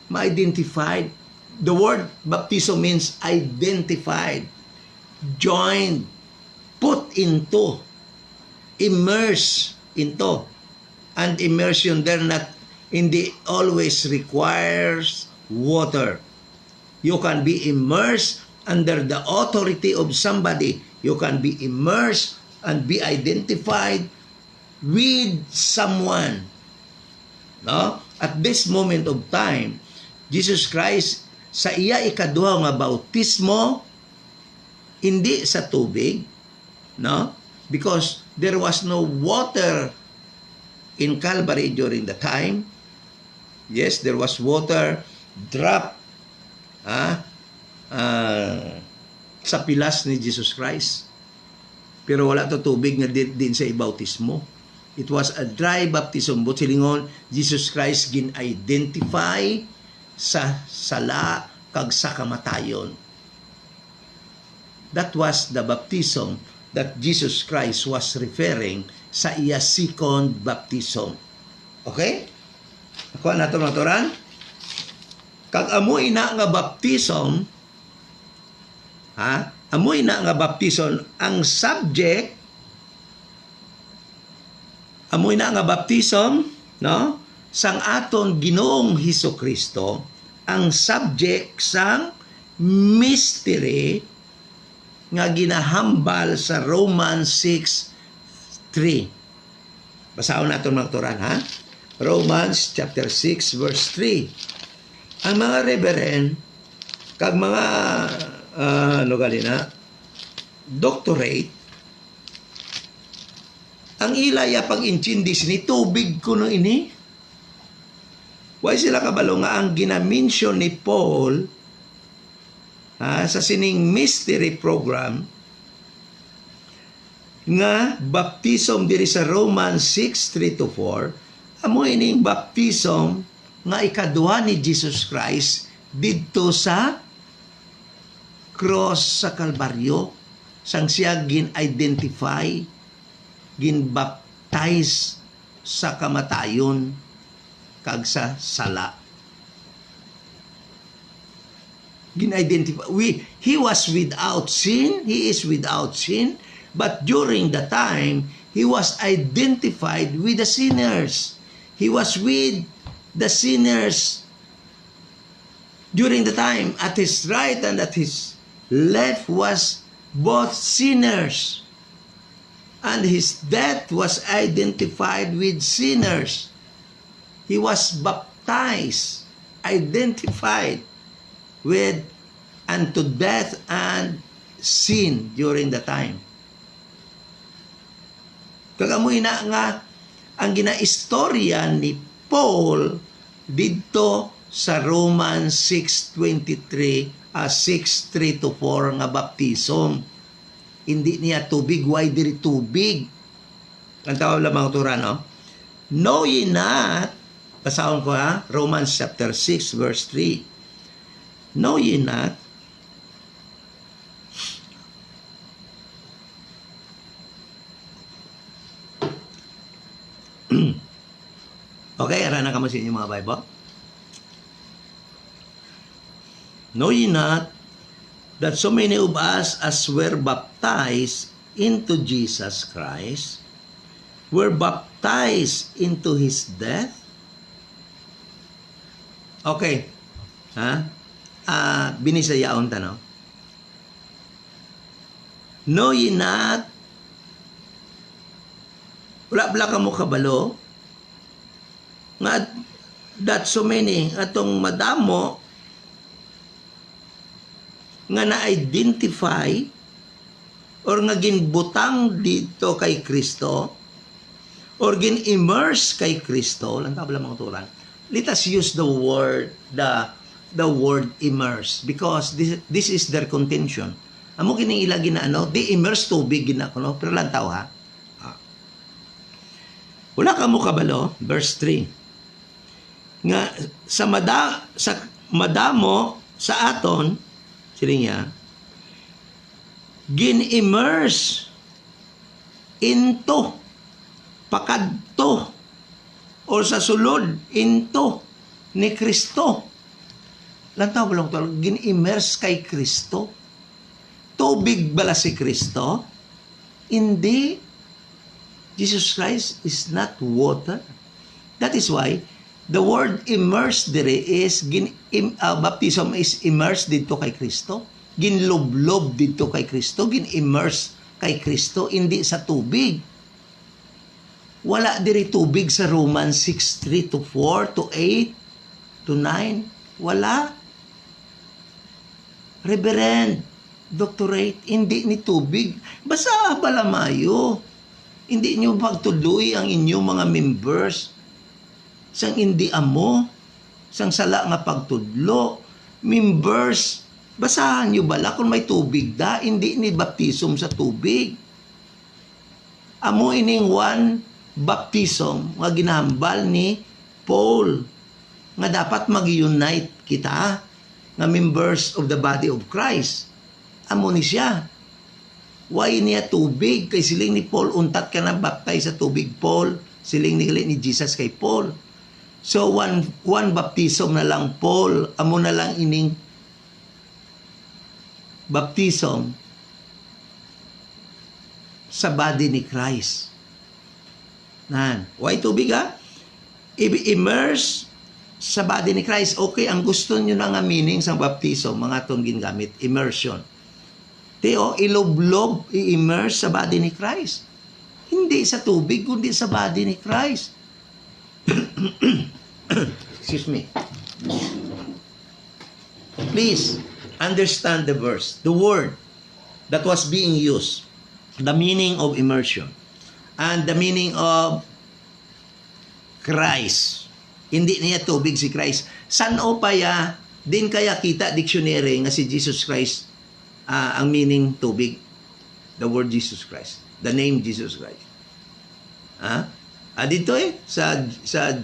ma-identified. The word baptism means identified, joined, put into, immerse into. And immersion there not always requires water. You can be immersed under the authority of somebody. You can be immersed and be identified with someone. No? At this moment of time, Jesus Christ, sa iya ikaduha nga bautismo, hindi sa tubig, no? Because there was no water in Calvary during the time. Yes, there was water drop sa pilas ni Jesus Christ. Pero wala to tubig nga din sa ibautismo. It was a dry baptism. But silingon, Jesus Christ gin-identify sa sala kag sa kamatayon. That was the baptism that Jesus Christ was referring sa iya second baptism. Okay? Ako na ito maturan? Kag amoy na nga baptism, amoy na nga baptism, ang subject, amoy na nga baptism, no? Sang aton Ginoong Hesukristo, ang subject sang mystery nga ginahambal sa Romans 6:3. Basahon naton mga turan, ha? Romans chapter 6 verse 3. Ang mga reverend kag mga doctorate, ang ilaya pag-intindis ni tubig kuno ini. Why sila kabalo nga ang ginamention ni Paul sa sining mystery program nga baptism diri sa Romans 6:3-4, amo ining baptism nga ikaduha ni Jesus Christ didto sa cross sa Kalbaryo, sang siya gin-identify, gin-baptize sa kamatayon kag sa sala. Gin-identify. He was without sin, he is without sin, but during the time, he was identified with the sinners. He was with the sinners during the time. At his right and at his left was both sinners. And his death was identified with sinners. He was baptized, identified with unto death and sin during the time. Kagamoy na nga ang ginaistorya ni Paul dito sa Romans 6:23 6:3-4 nga baptism. Hindi niya tubig, why diri tubig? Ang tawag lamang tura, no? Know ye not, basahon ko Romans chapter 6 verse 3. Know ye not okay, arana ka mo sa inyo mga Bible. Know ye not that so many of us as were baptized into Jesus Christ were baptized into His death? Okay. Binisayaon ta, no? Know ye not, wala ka mo kabalo, nga that so many, atong madamo, nga na-identify or nga ginbutang dito kay Kristo or gin-immerse kay Kristo, lang tabla mga turan. Let us use the word immerse because this is their contention. Amo kining ilagi na di immerse tubig gina ko no, pero lang tao ha. Wala ka mo kabalo, verse 3. Nga sa madamo sa aton sili niya gin-immerse into pakadto or sa sulod into ni Kristo. Lantaw lang to, gin-immerse kay Kristo. Tubig bala si Kristo? Hindi. Jesus Christ is not water. That is why the word immerse dire is baptism is immersed dito kay Kristo. Ginloblob dito kay Kristo, gin-immerse kay Kristo, hindi sa tubig. Wala diri tubig sa Romans 6:3 to 4 to 8 to 9. Wala. Reverend, doctorate, hindi ni tubig. Basta balamayo. Hindi nyo pagtuloy ang inyong mga members. Sang hindi amo, sang sala nga pagtudlo. Members, basahan nyo bala kung may tubig da, hindi ni baptism sa tubig. Amo ining one baptism nga ginahambal ni Paul nga dapat mag-unite kita nga members of the body of Christ. Amo ni siya. Why niya tubig? Kay siling ni Paul, untat ka na baptize sa tubig, Paul. Siling ni Jesus kay Paul. So, one baptism na lang, Paul. Amo na lang ining baptism sa body ni Christ. Why tubig ha? I-immerse sa body ni Christ. Okay, ang gusto nyo na nga meaning sa baptism, mga itong gingamit, immersion. Teo, iloblob, i-immerse sa body ni Christ. Hindi sa tubig, kundi sa body ni Christ. Excuse me. Please, understand the verse, the word that was being used, the meaning of immersion, and the meaning of Christ. Hindi niya tubig si Christ. San o paya, din kaya kita dictionary nga si Jesus Christ, ang meaning tubig, the word Jesus Christ, the name Jesus Christ. Dito sa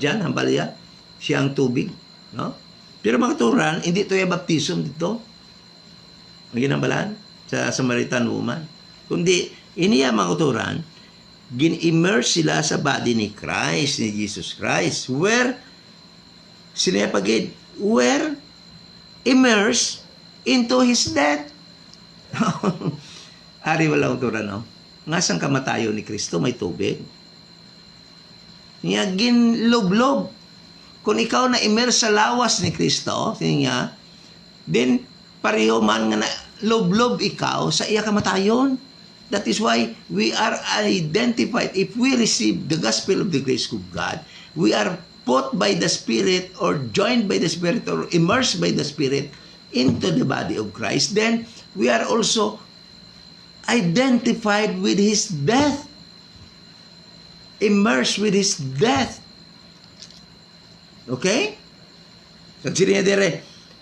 John, Hambalya, siya ang tubig. No? Pero mga turan, hindi ito yung baptism dito. Ang ginambalan sa Samaritan woman. Kundi, iniya mga turan, gin-immerse sila sa body ni Christ, ni Jesus Christ, where immerse into His death. Ari wala utura, no? Ngasang kamatayo ni Kristo, may tubig. Niya, ginloblob. Kung ikaw na immerse sa lawas ni Kristo, niya, then pareho man nga na loblob ikaw sa iya kamatayon. That is why we are identified. If we receive the gospel of the grace of God, we are put by the Spirit or joined by the Spirit or immersed by the Spirit into the body of Christ. Then we are also identified with His death. Immersed with His death. Okay?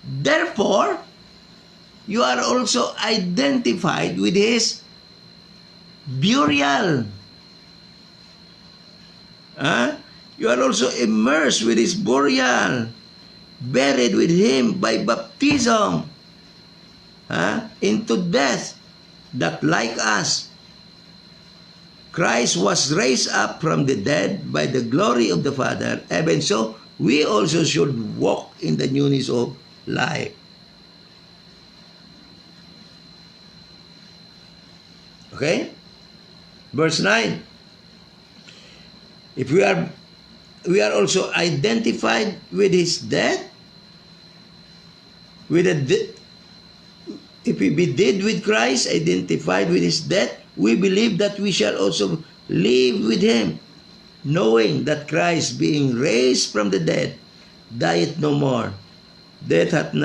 Therefore, you are also identified with His burial. You are also immersed with His burial, buried with Him by baptism into death, that like us, Christ was raised up from the dead by the glory of the Father, even so we also should walk in the newness of life. Okay? Verse 9. If we are also identified with His death, if we be dead with Christ, identified with His death, we believe that we shall also live with Him, knowing that Christ, being raised from the dead, dieth no more. Death hath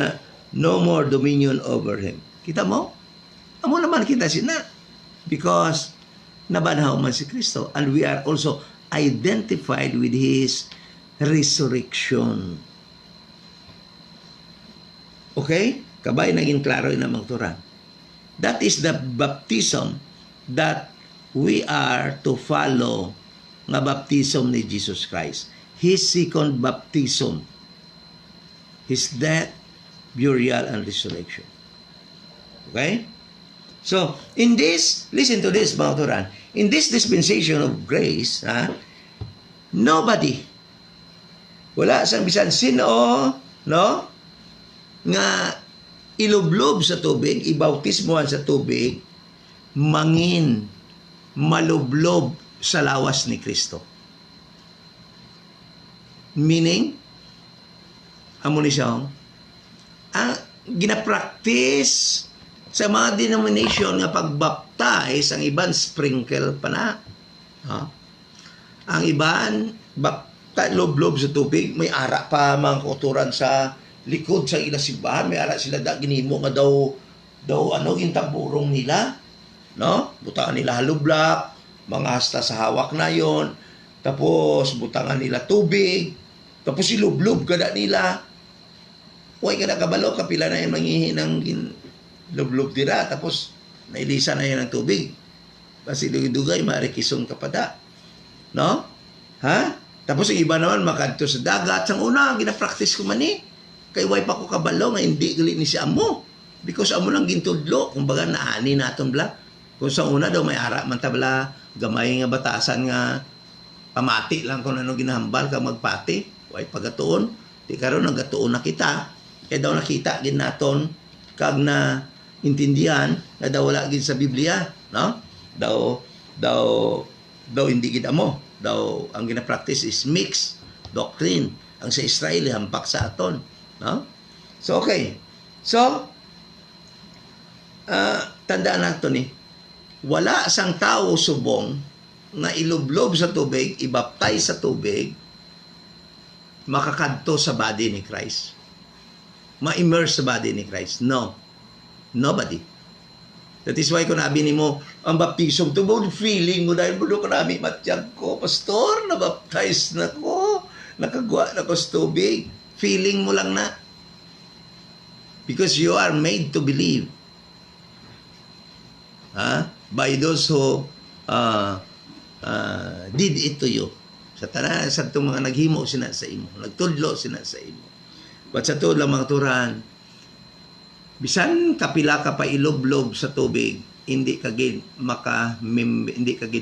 no more dominion over Him. Kita mo? Amo naman kita sina. Because nabanhaw man si Kristo. And we are also identified with His resurrection. Okay? Kabay naging klaro yun ang magturan. That is the baptism that we are to follow, nga baptism ni Jesus Christ. His second baptism. His death, burial, and resurrection. Okay? So, in this, listen to this, mga turan. In this dispensation of grace, nobody, wala sang bisan sino, no? Nga ilublob sa tubig, ibautismohan sa tubig, mangin, malublob sa lawas ni Kristo. Meaning, amo ni siya, ang ginapractice sa mga denomination nga pagbaptize, ang iban sprinkle pa na. Ang iban, lublob sa tubig, may ara pa mga kuturan sa likod sa ila simbahan, may ara sila ginimo nga daw gintamburong nila, no? Butangan nila halublak, mga hasta sa hawak na yon, tapos butangan nila tubig, tapos ilublob kada nila. Huwag ka na kabalo, kapila na yung mangihi ng lublob dira, tapos nailisa na yan ng tubig. Kasi dugay, marikisong kapada. No? Ha? Tapos yung iba naman, makadto sa dagat. Sang una, gina-practice ko man kay way pa ko kabalo, nga hindi gali ni si amo. Because amo lang gintudlo, kumbaga naani naton bla. Kung sa una daw, may ara man tabla, gamay nga batasan nga, pamati lang kung ano ginahambal ka magpati. Way pagatuon. Di karon nagatuon na kita. Kaya daw nakita gin naton kag na intindihan na daw wala gid sa Biblia, no? Daw hindi gid amo. Daw ang gina-practice is mixed doctrine. Ang sa Israel hampak sa aton, no? So okay. So tandaan nato ni wala sang tao subong na ilublob sa tubig, ibaptize sa tubig, makakadto sa body ni Christ. Ma-immerse sa body ni Christ. No. Nobody. That is why kung nabi ni mo, ang baptism, tubod feeling mo dahil bulo ko namin matyag ko, pastor, nabaptize na ko, nakagwa na ko sa tubig. Feeling mo lang na. Because you are made to believe. By those who did it to you. Sa tanan, sa itong mga naghimo sina sa imo, nagtudlo sina sa imo. But sa to lang mga turan, bisan kapila ka pa iloblob sa tubig, hindi ka gid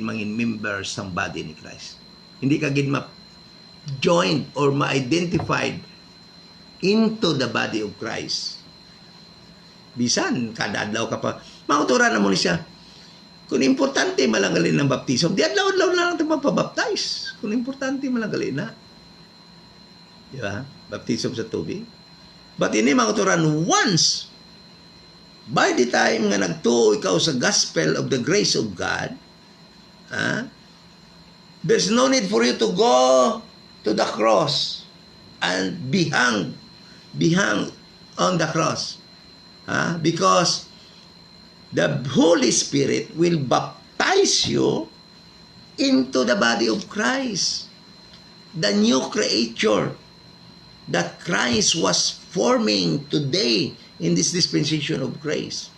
mangin members ng body ni Christ. Hindi ka gid ma-joined or ma-identified into the body of Christ. Bisan kada adlaw ka pa, mga turan na mo ni siya. Kung importante malangalin ng baptism, di adlaw-adlaw na lang ito mapabaptize. Kung importante malangalin na. Di ba? Baptism sa tubig. But ini mga turan, once, by the time nga nagtuo ikaw sa gospel of the grace of God, there's no need for you to go to the cross and be hung on the cross. Because the Holy Spirit will baptize you into the body of Christ, the new creature that Christ was forming today in this dispensation of grace.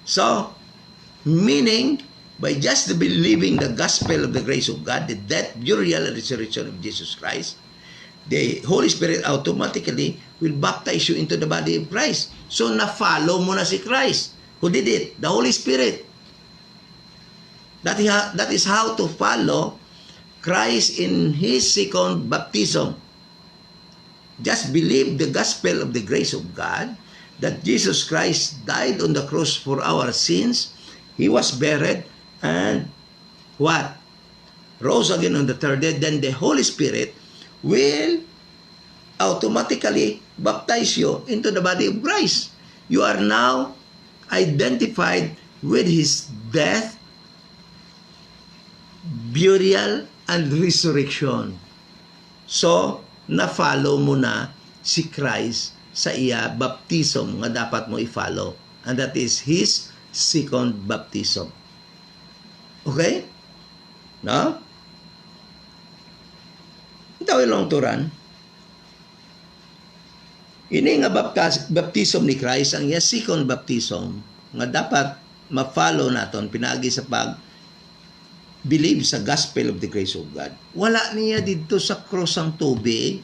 So, meaning, by just believing the gospel of the grace of God, the death, burial, and resurrection of Jesus Christ, the Holy Spirit automatically will baptize you into the body of Christ. So, na-follow mo na si Christ. Who did it? The Holy Spirit. That is how to follow Christ in His second baptism. Just believe the gospel of the grace of God, that Jesus Christ died on the cross for our sins. He was buried and what? Rose again on the third day. Then the Holy Spirit will automatically baptize you into the body of Christ. You are now identified with His death, burial, and resurrection. So, na-follow mo na si Christ sa iya baptism nga dapat mo i-follow. And that is His second baptism. Okay? No? Ito ilang turan. Ini nga baptism ni Christ ang iya second baptism nga dapat ma-follow naton pinagi sa pag believe sa gospel of the grace of God. Wala niya dito sa cross ang tubig.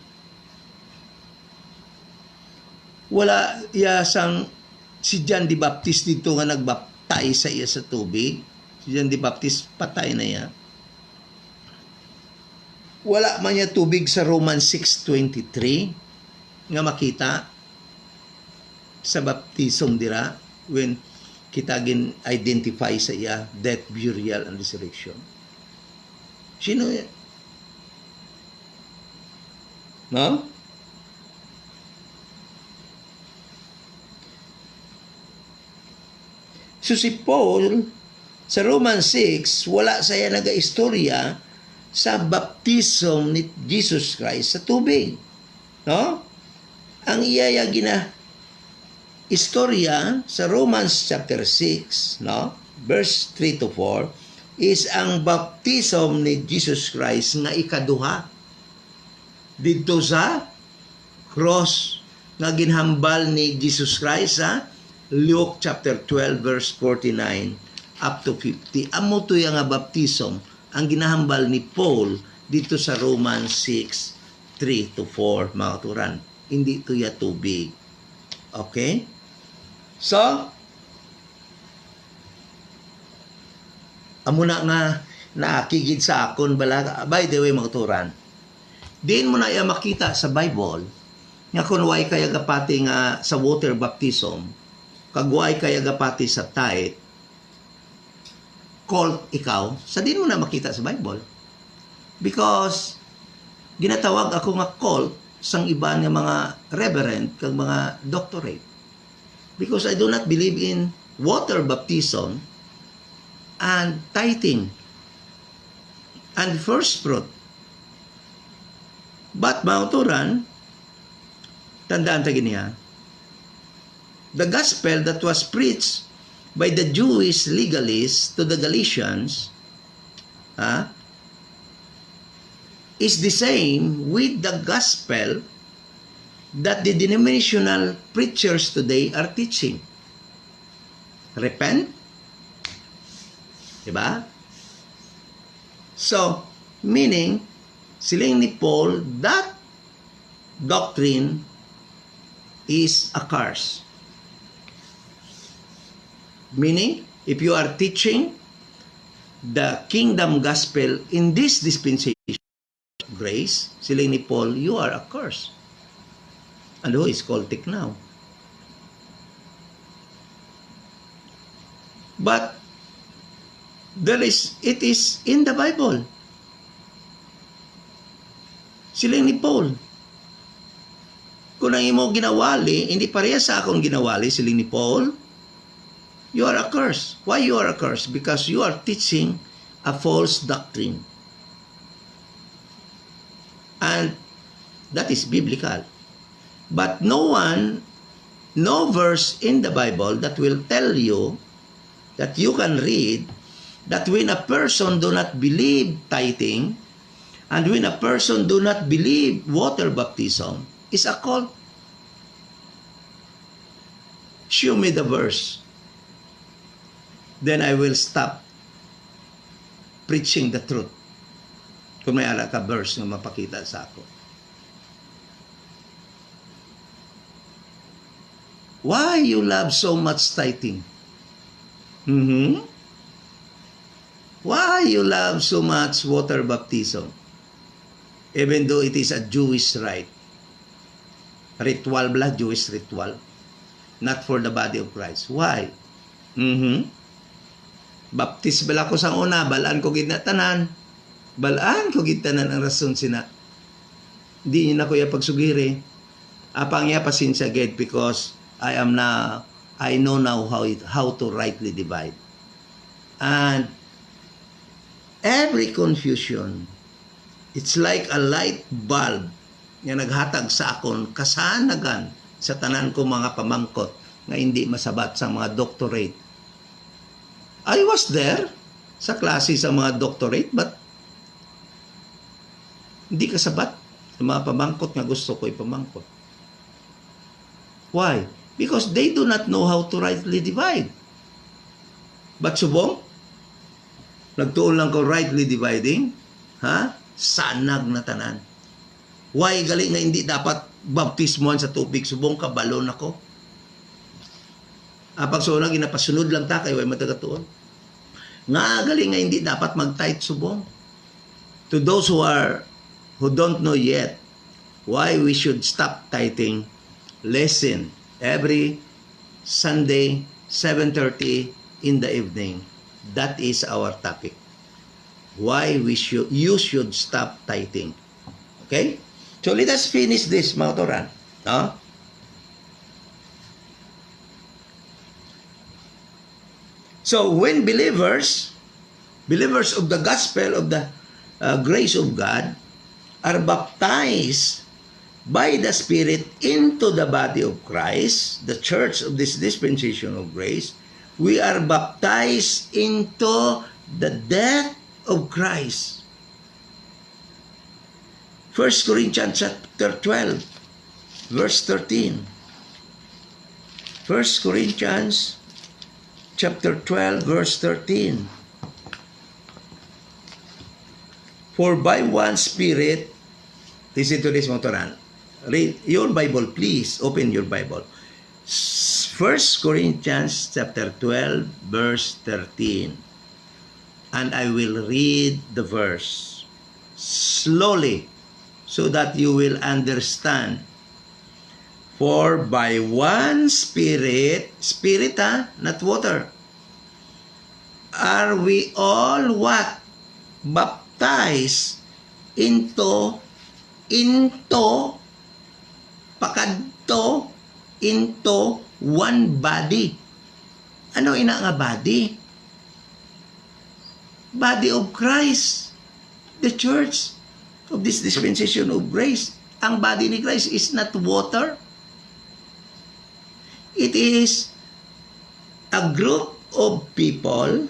Wala iya sang si John the Baptist dito nga nagbaptize sa iya sa tubig. Si John the Baptist patay na iya. Wala man niya tubig sa Romans 6:23 nga makita sa baptism dira when kita gin identify sa iya death, burial, and resurrection. Sino yan? No? So si Paul sa Romans 6 wala saya naga-istorya sa baptism ni Jesus Christ sa tubig. No? Ang iyaya gina istorya sa Romans chapter 6, no? Verse 3 to 4 is ang baptism ni Jesus Christ nga ikaduha dito sa cross nga ginhambal ni Jesus Christ sa Luke chapter 12 verse 49 up to 50. Amo to yang nga baptism ang ginahambal ni Paul dito sa Romans 6, 3 to 4, mga turan. Hindi ito ya tubig. Okay? So, amo na nga nakigid sa akon bala. By the way, mga turan, din mo na iya makita sa Bible nga kung way kaya gapati nga sa water baptism, kagway kaya gapati sa tithe, cult ikaw, sa din mo na makita sa Bible. Because ginatawag ako nga cult sang iba nga mga reverend kag mga doctorate. Because I do not believe in water baptism and tithing and first fruit. But mauturan, tandaan ta giniya, the gospel that was preached by the Jewish legalists to the Galatians is the same with the gospel that the denominational preachers today are teaching. Repent. Diba? So, meaning, siling ni Paul, that doctrine is a curse. Meaning, if you are teaching the kingdom gospel in this dispensation of grace, siling ni Paul, you are a curse. And who is cultic now? But it is in the Bible. Siling ni Paul. Kung ang imo ginawali, hindi pareha sa akong ginawali, siling ni Paul, you are a curse. Why you are a curse? Because you are teaching a false doctrine. And that is biblical. But no verse in the Bible that will tell you that you can read that when a person do not believe tithing and when a person do not believe water baptism is a cult. Show me the verse. Then I will stop preaching the truth. Kung may ala ka verse na mapakita sa ako. Why you love so much tithing? Why you love so much water baptism? Even though it is a Jewish rite. Ritual bala, Jewish ritual. Not for the body of Christ. Why? Baptis bala ko sang una, balaan ko ginatanan. Balaan ko ginatanan ang rason sina. Di na ko ya pagsugiri. Apang ya pasensya ged because I know now how to rightly divide. And every confusion, it's like a light bulb nga naghatag sa akon kasanagan sa tanan ko mga pamangkot nga hindi masabat sa mga doctorate I was there sa klase sa mga doctorate, but hindi kasabat sa mga pamangkot nga gusto ko ipamangkot. Why? Because they do not know how to rightly divide. But subong, nagtuon lang ko rightly dividing, sanag na tanan. Why gali nga hindi dapat baptismoan sa tubig? Subong ka, balon ako. Pag sunag, inapasunod lang ta, kayo ay matagatuon. Nga gali nga hindi dapat mag-tithe subong. To those who don't know yet why we should stop tithing, listen every Sunday, 7:30 in the evening. That is our topic. Why you should stop tithing. Okay? So let us finish this, mga Toran. No? So when believers of the gospel of the grace of God are baptized by the Spirit into the body of Christ, the church of this dispensation of grace, we are baptized into the death of Christ. 1 Corinthians chapter 12, verse 13. 1 Corinthians chapter 12, verse 13. For by one Spirit, listen to this, Motoran. Read your Bible, please. Open your Bible. 1 Corinthians chapter 12, verse 13. And I will read the verse slowly so that you will understand. For by one Spirit, not water, are we all what? Baptized into one body. Ano ina nga body? Body of Christ, the church of this dispensation of grace. Ang body ni Christ is not water. It is a group of people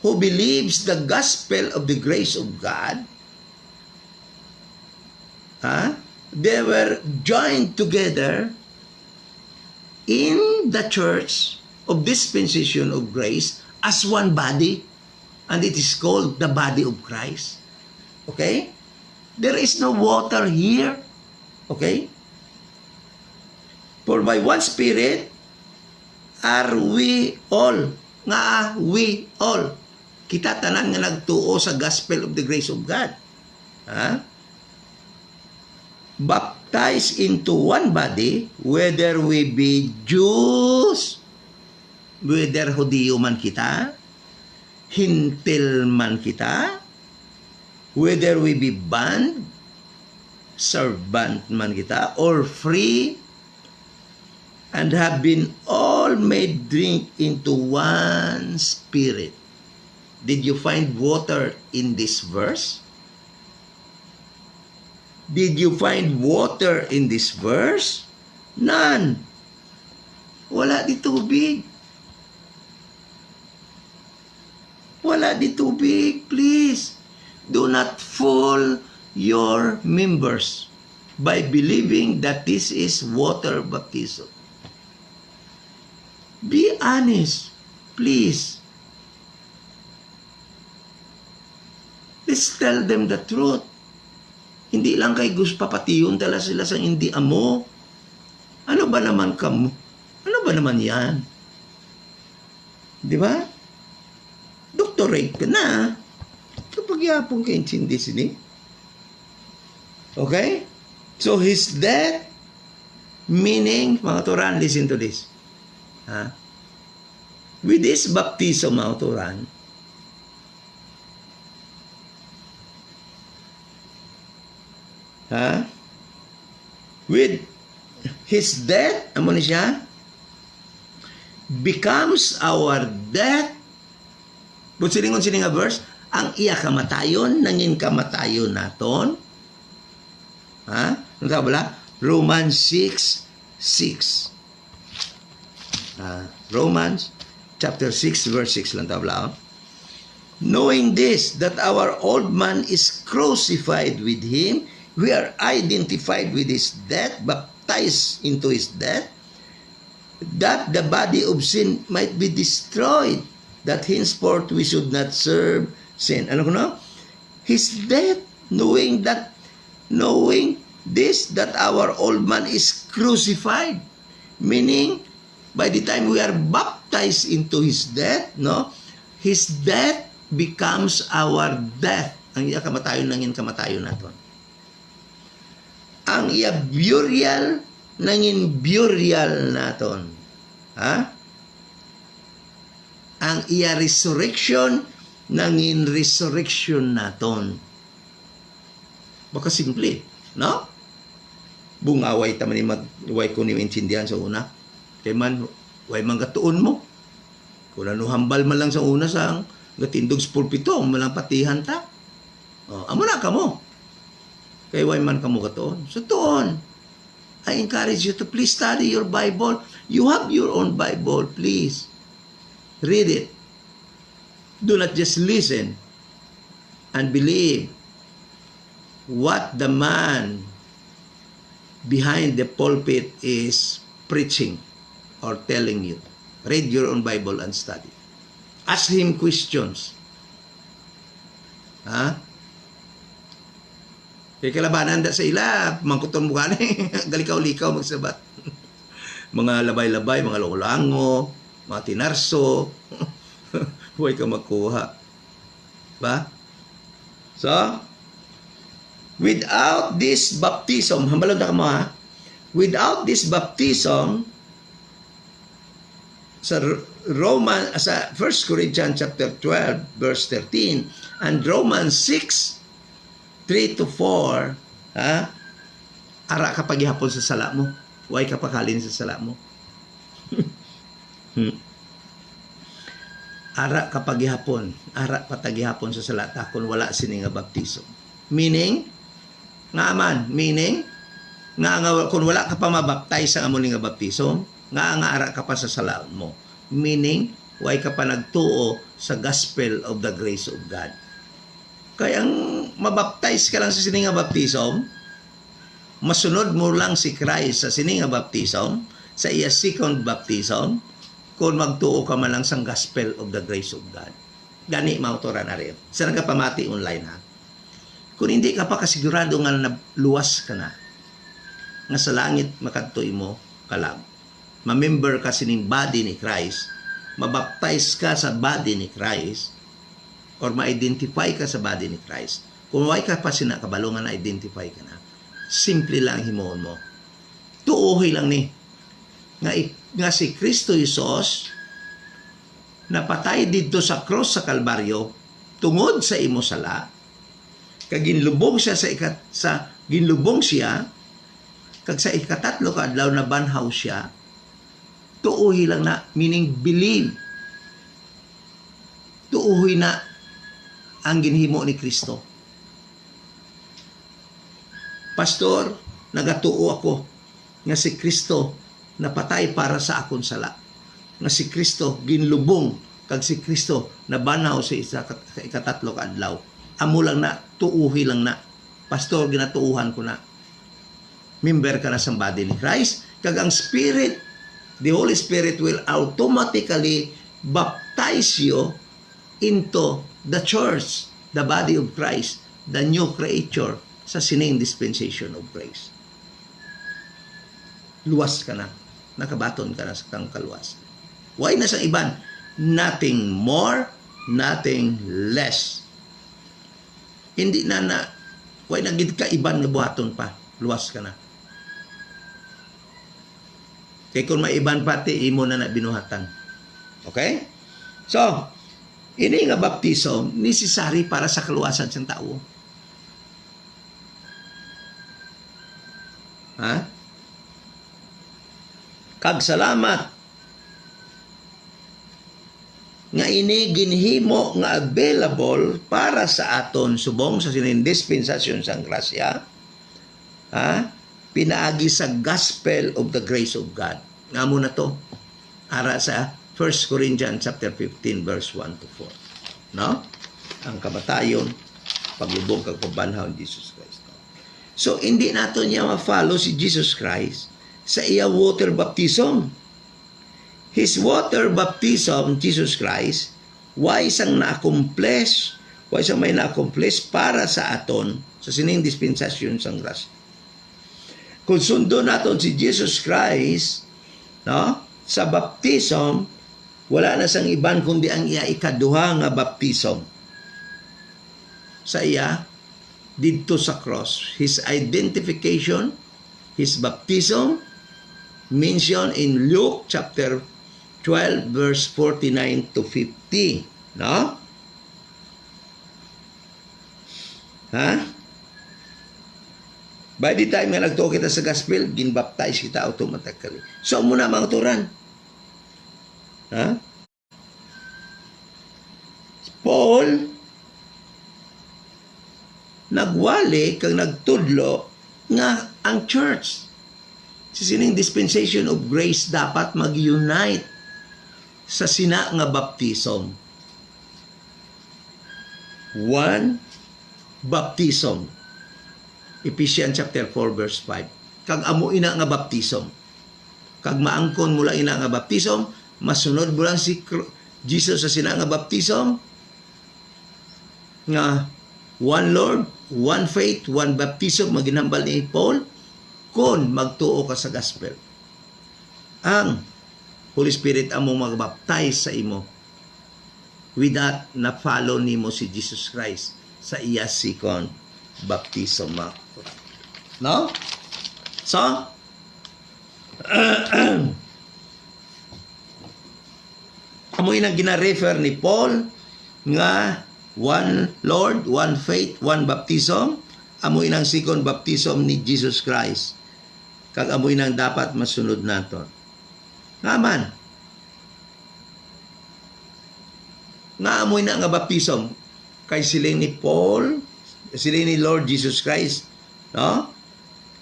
who believes the gospel of the grace of God. They were joined together in the church of dispensation of grace as one body, and it is called the body of Christ. Okay? There is no water here. Okay? For by one Spirit are we all. Nga we all. Kita tanan nga nagtuo sa gospel of the grace of God. Baptized into one body, whether we be Jews, whether Hudiyo man kita, Hintil man kita, whether we be bond, servant man kita, or free, and have been all made drink into one Spirit. Did you find water in this verse? Did you find water in this verse? None. Wala di tubig. Wala di tubig. Please, do not fool your members by believing that this is water baptism. Be honest, please. Let's tell them the truth. Hindi lang kay Gus papatiyon tala sila sa hindi amo. Ano ba naman kamo? Ano ba naman yan? Di ba? Doctorate ka na. Kapag yapong kayo hindi sini. Okay? So his death, meaning, mga Turan, listen to this. With this baptism, mga Turan, with his death, amo ni siya, becomes our death. But silingon nga verse, ang iya kamatayon, nangin kamatayon naton. Ano ka bala? Romans 6:6. Romans chapter 6, verse 6 lang tabla. Knowing this, that our old man is crucified with him, we are identified with his death, baptized into his death, that the body of sin might be destroyed, that henceforth we should not serve sin. Ano ko na? His death, knowing this, that our old man is crucified. Meaning, by the time we are baptized into his death, no, his death becomes our death. Ang iya kamatayon nangin kamatayon naton. Ang iya burial nangin burial naton. Ha? Ang iya resurrection nangin resurrection naton. Baka simple, no? Bungaway ta man ni way ko ni intindihan sa una. Kay man way man katuon mo. Kung ano hambal man lang sa una sang gatindog sa pulpito, malang patihan ta. Amo na ka mo. Kay way man ka mo katuon. So tuon, I encourage you to please study your Bible. You have your own Bible, please. Read it. Do not just listen and believe what the man behind the pulpit is preaching or telling you. Read your own Bible and study. Ask him questions. Ha? Kaya kalabanan da sa ila, mangkuton mo gani, galikaw-likaw magsabat. Mga labay-labay, mga lokolango, mga tinarso, huwag ka magkuha. Ba? So, without this baptism, hambalog na ka mo ha, without this baptism, sa sa 1 Corinthians chapter 12 verse 13 and Romans 6 3 to 4, ha? Ara ka paghihapon sa sala mo, way ka pakalin sa sala mo. Ara ka paghihapon, ara patagihapon sa sala ta kung wala sini nga baptism. Meaning nga kung wala ka pa mabaptize sa among nga baptism, nga ara ka pa sa sala mo. Meaning, way ka pa nagtuo sa gospel of the grace of God. Kaya ang mabaptize ka lang sa sininga baptism, masunod mo lang si Christ sa sininga baptism, sa iya second baptism, kung magtuo ka man lang sa gospel of the grace of God. Gani mautora na rin. Sa nagkapamati online ha. Kung hindi ka pa kasigurado nga luwas ka na, nga sa langit makadtoy mo kalag. Ma-member ka sining body ni Christ, mabaptize ka sa body ni Christ, or ma-identify ka sa body ni Christ. Kung way ka pa sinakabalungan na identify ka na, simple lang himoon mo. Tuuhi lang ni, nga si Kristo Jesus, napatay dito sa cross sa Kalbaryo, tungod sa imo sala, kaginlubong siya ginlubong siya, kag sa ikatatlo ka adlaw na banhaw siya, tuuhi lang na, meaning believe. Tuuhi na ang ginhimo ni Kristo. Pastor, nagatuo ako nga si Kristo napatay para sa akon sala. Nga si Kristo ginlubong, kag si Kristo nabanaw sa ikatatlo ka adlaw. Amo lang na, tuuhi lang na. Pastor, ginatuuhan ko na. Member ka na sa body ni Christ, kag ang Spirit, the Holy Spirit will automatically baptize you into the church, the body of Christ, the new creature sa sining dispensation of grace. Luwas ka na. Nakabaton ka na sa kang kaluwas. Why na sa iban? Nothing more, nothing less. Hindi why na gid ka iban nga buhaton pa. Luwas ka na. Kaya kung may iban pati, imo na binuhatan. Okay? So, ini nga baptism, necessary para sa kaluwasan sa tao. Ha? Kag salamat nga ini ginhimo nga available para sa aton subong sa sining dispensasyon sang grasya. Ha? Pinaagi sa gospel of the grace of God. Nga mo na to, ara sa 1 Corinthians chapter 15 verse 1 to 4. No? Ang kamatayon, paglubog kag pagbanhaw ni Jesus Christ. So hindi nato niya ma-follow si Jesus Christ sa iya water baptism. His water baptism, Jesus Christ, why isang na-accomplish, why isang may na-accomplish para sa aton sa sining dispensasyon sang grasya. Kung sundo naton si Jesus Christ, no, sa baptism, wala na sang iban kundi ang iya ikaduha nga baptism. Sa iya, dito sa cross, his identification, his baptism, mentioned in Luke chapter 12 verse 49 to 50. No? Ha? By the time nga nagtuo kita sa gospel, ginbaptize kita automatically. So, muna mga turan. Ha? Paul, nagwali kang nagtudlo nga ang church sa sining dispensation of grace dapat mag-unite sa sina nga baptism. One baptism. Ephesians chapter 4 verse 5. Kag amo ina nga baptism. Kag maangkon mula ina nga baptism, masunod mo lang si Jesus sa sina nga baptism nga one Lord, one faith, one baptism, maginambal ni Paul, kung magtuo ka sa gospel. Ang Holy Spirit amo magbaptize sa imo. With that, na-follow nimo si Jesus Christ sa iya second baptism. No? So, amoy nang gina-refer ni Paul nga one Lord, one faith, one baptism. Amoy nang second baptism ni Jesus Christ. Kag amoy nang dapat masunod naton. Ngaman. Nga amoy na nga baptism kay siling ni Paul, siling ni Lord Jesus Christ, no?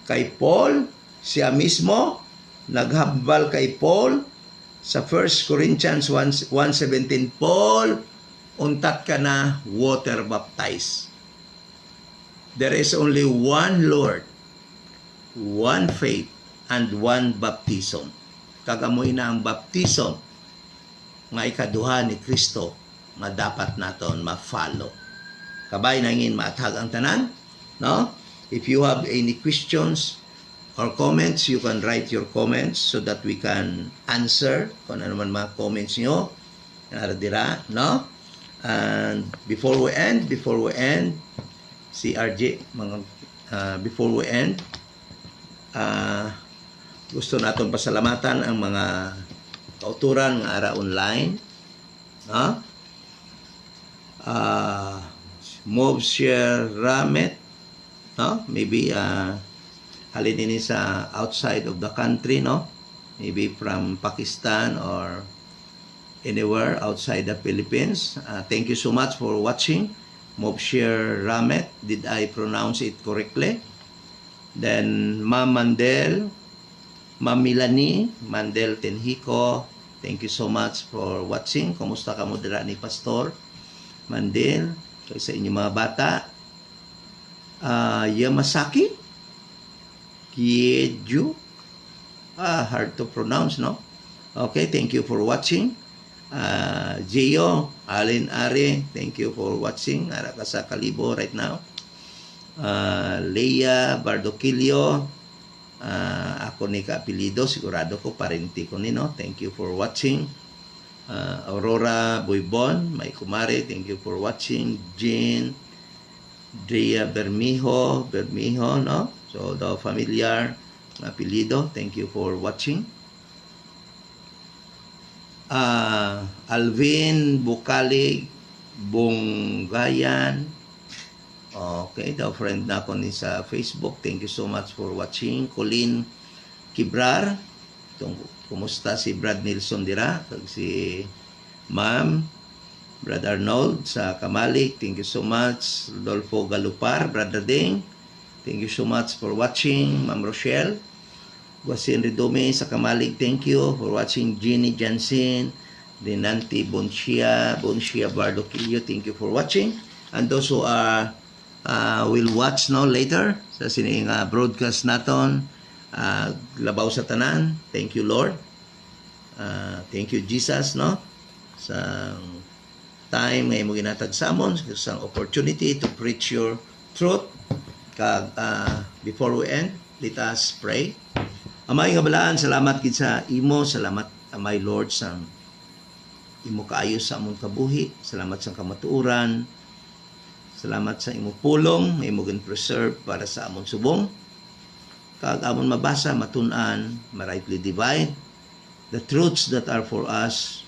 Kay Paul, siya mismo naghambal kay Paul sa 1 Corinthians 1:17, Paul, untat ka na water baptized. There is only one Lord, one faith, and one baptism. Kagamoy na ang baptism nga ikaduha ni Kristo nga dapat naton ma-follow. Kabay nangin maatag ang tanan, no? If you have any questions or comments, you can write your comments so that we can answer kung ano man mga comments nyo. Dira, no? And before we end, si RJ, before we end, gusto naton pasalamatan ang mga kauturan nga ara online, no? Move, share, ramet, no? Maybe halin ini sa outside of the country, no? Maybe from Pakistan or anywhere outside the Philippines. Thank you so much for watching. Move, share, ramet. Did I pronounce it correctly? Then Ma'am Mandel, Ma'am Milani, Mandel Tenhico, thank you so much for watching. Kumusta ka mo dira ni Pastor Mandel? Kay sa inyong mga bata. Yamasaki, Kieju, hard to pronounce, no? Okay, thank you for watching. Gio, Alin Are, thank you for watching. Ara ka sa Kalibo right now. Leia Bardoquillo, ako ni kaapelido, sigurado ko parenti ko ni, no? Thank you for watching. Aurora Buybon, may kumare, thank you for watching. Jean Drea Bermijo, no? So the familiar apelido, thank you for watching. Alvin Bukalig Bunggayan, okay, the friend na ako ni sa Facebook, thank you so much for watching. Colleen Kibrar, kumusta si Brad Nilsson dira, kag si Ma'am Brad Arnold sa Kamalik, thank you so much. Rodolfo Galupar, Brother Ding, thank you so much for watching. Ma'am Rochelle Guasin Redume sa Kamalig, thank you for watching. Jeannie Jansen, Dinanti Bonsia Bardoquillo, thank you for watching. And those who are will watch no later sa sining broadcast naton, labaw sa tanan, thank you Lord. Thank you Jesus no sa time ngay mo ginatag sa amon sa opportunity to preach your truth. Kag before we end, let us pray. Amay nga balaan, salamat gid sa imo, salamat amay Lord sa imo kaayo sa amon kabuhi, salamat sa kamatuoran, salamat sa imo pulong, imo gin preserve para sa amon subong. Kag amon mabasa, matun-an, ma-rightly divide the truths that are for us,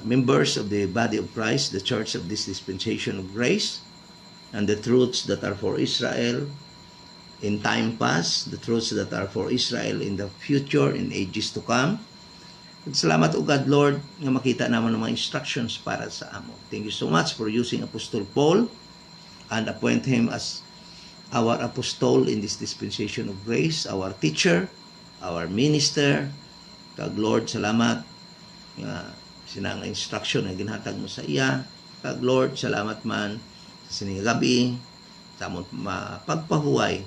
members of the body of Christ, the church of this dispensation of grace, and the truths that are for Israel in time past, the truths that are for Israel in the future, in ages to come. Salamat o God, Lord, nga makita naman ng mga instructions para sa amo. Thank you so much for using Apostle Paul and appoint him as our apostle in this dispensation of grace, our teacher, our minister. Kag Lord, salamat nga sinang instruction nga ginhatag mo sa iya. Kag Lord, salamat man sa sining gabi sa amon mapagpahuway.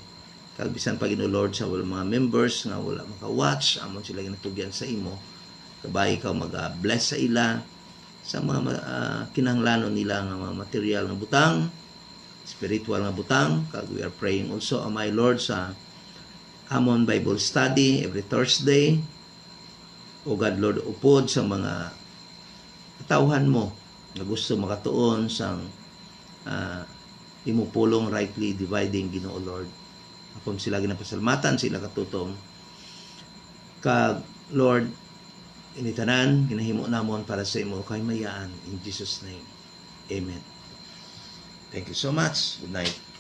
Kag bisan pa Ginoo Lord sa wala mga members nga wala maka-watch, amon sila ginatugyan sa imo. Kabay ikaw mag-bless sa ila sa mga kinahanglanon nila nga mga material nga butang, spiritual nga butang. Kag we are praying also, my Lord, sa amon Bible study every Thursday. O God, Lord, upod sa mga katawhan mo na gusto makatuon sang imo pulong rightly dividing, Ginoo Lord. Kung sila ginapasalamatan, sila katutong. Kag Lord, initanan, ginahimo namon para sa imo kay mayaan. In Jesus' name, Amen. Thank you so much. Good night.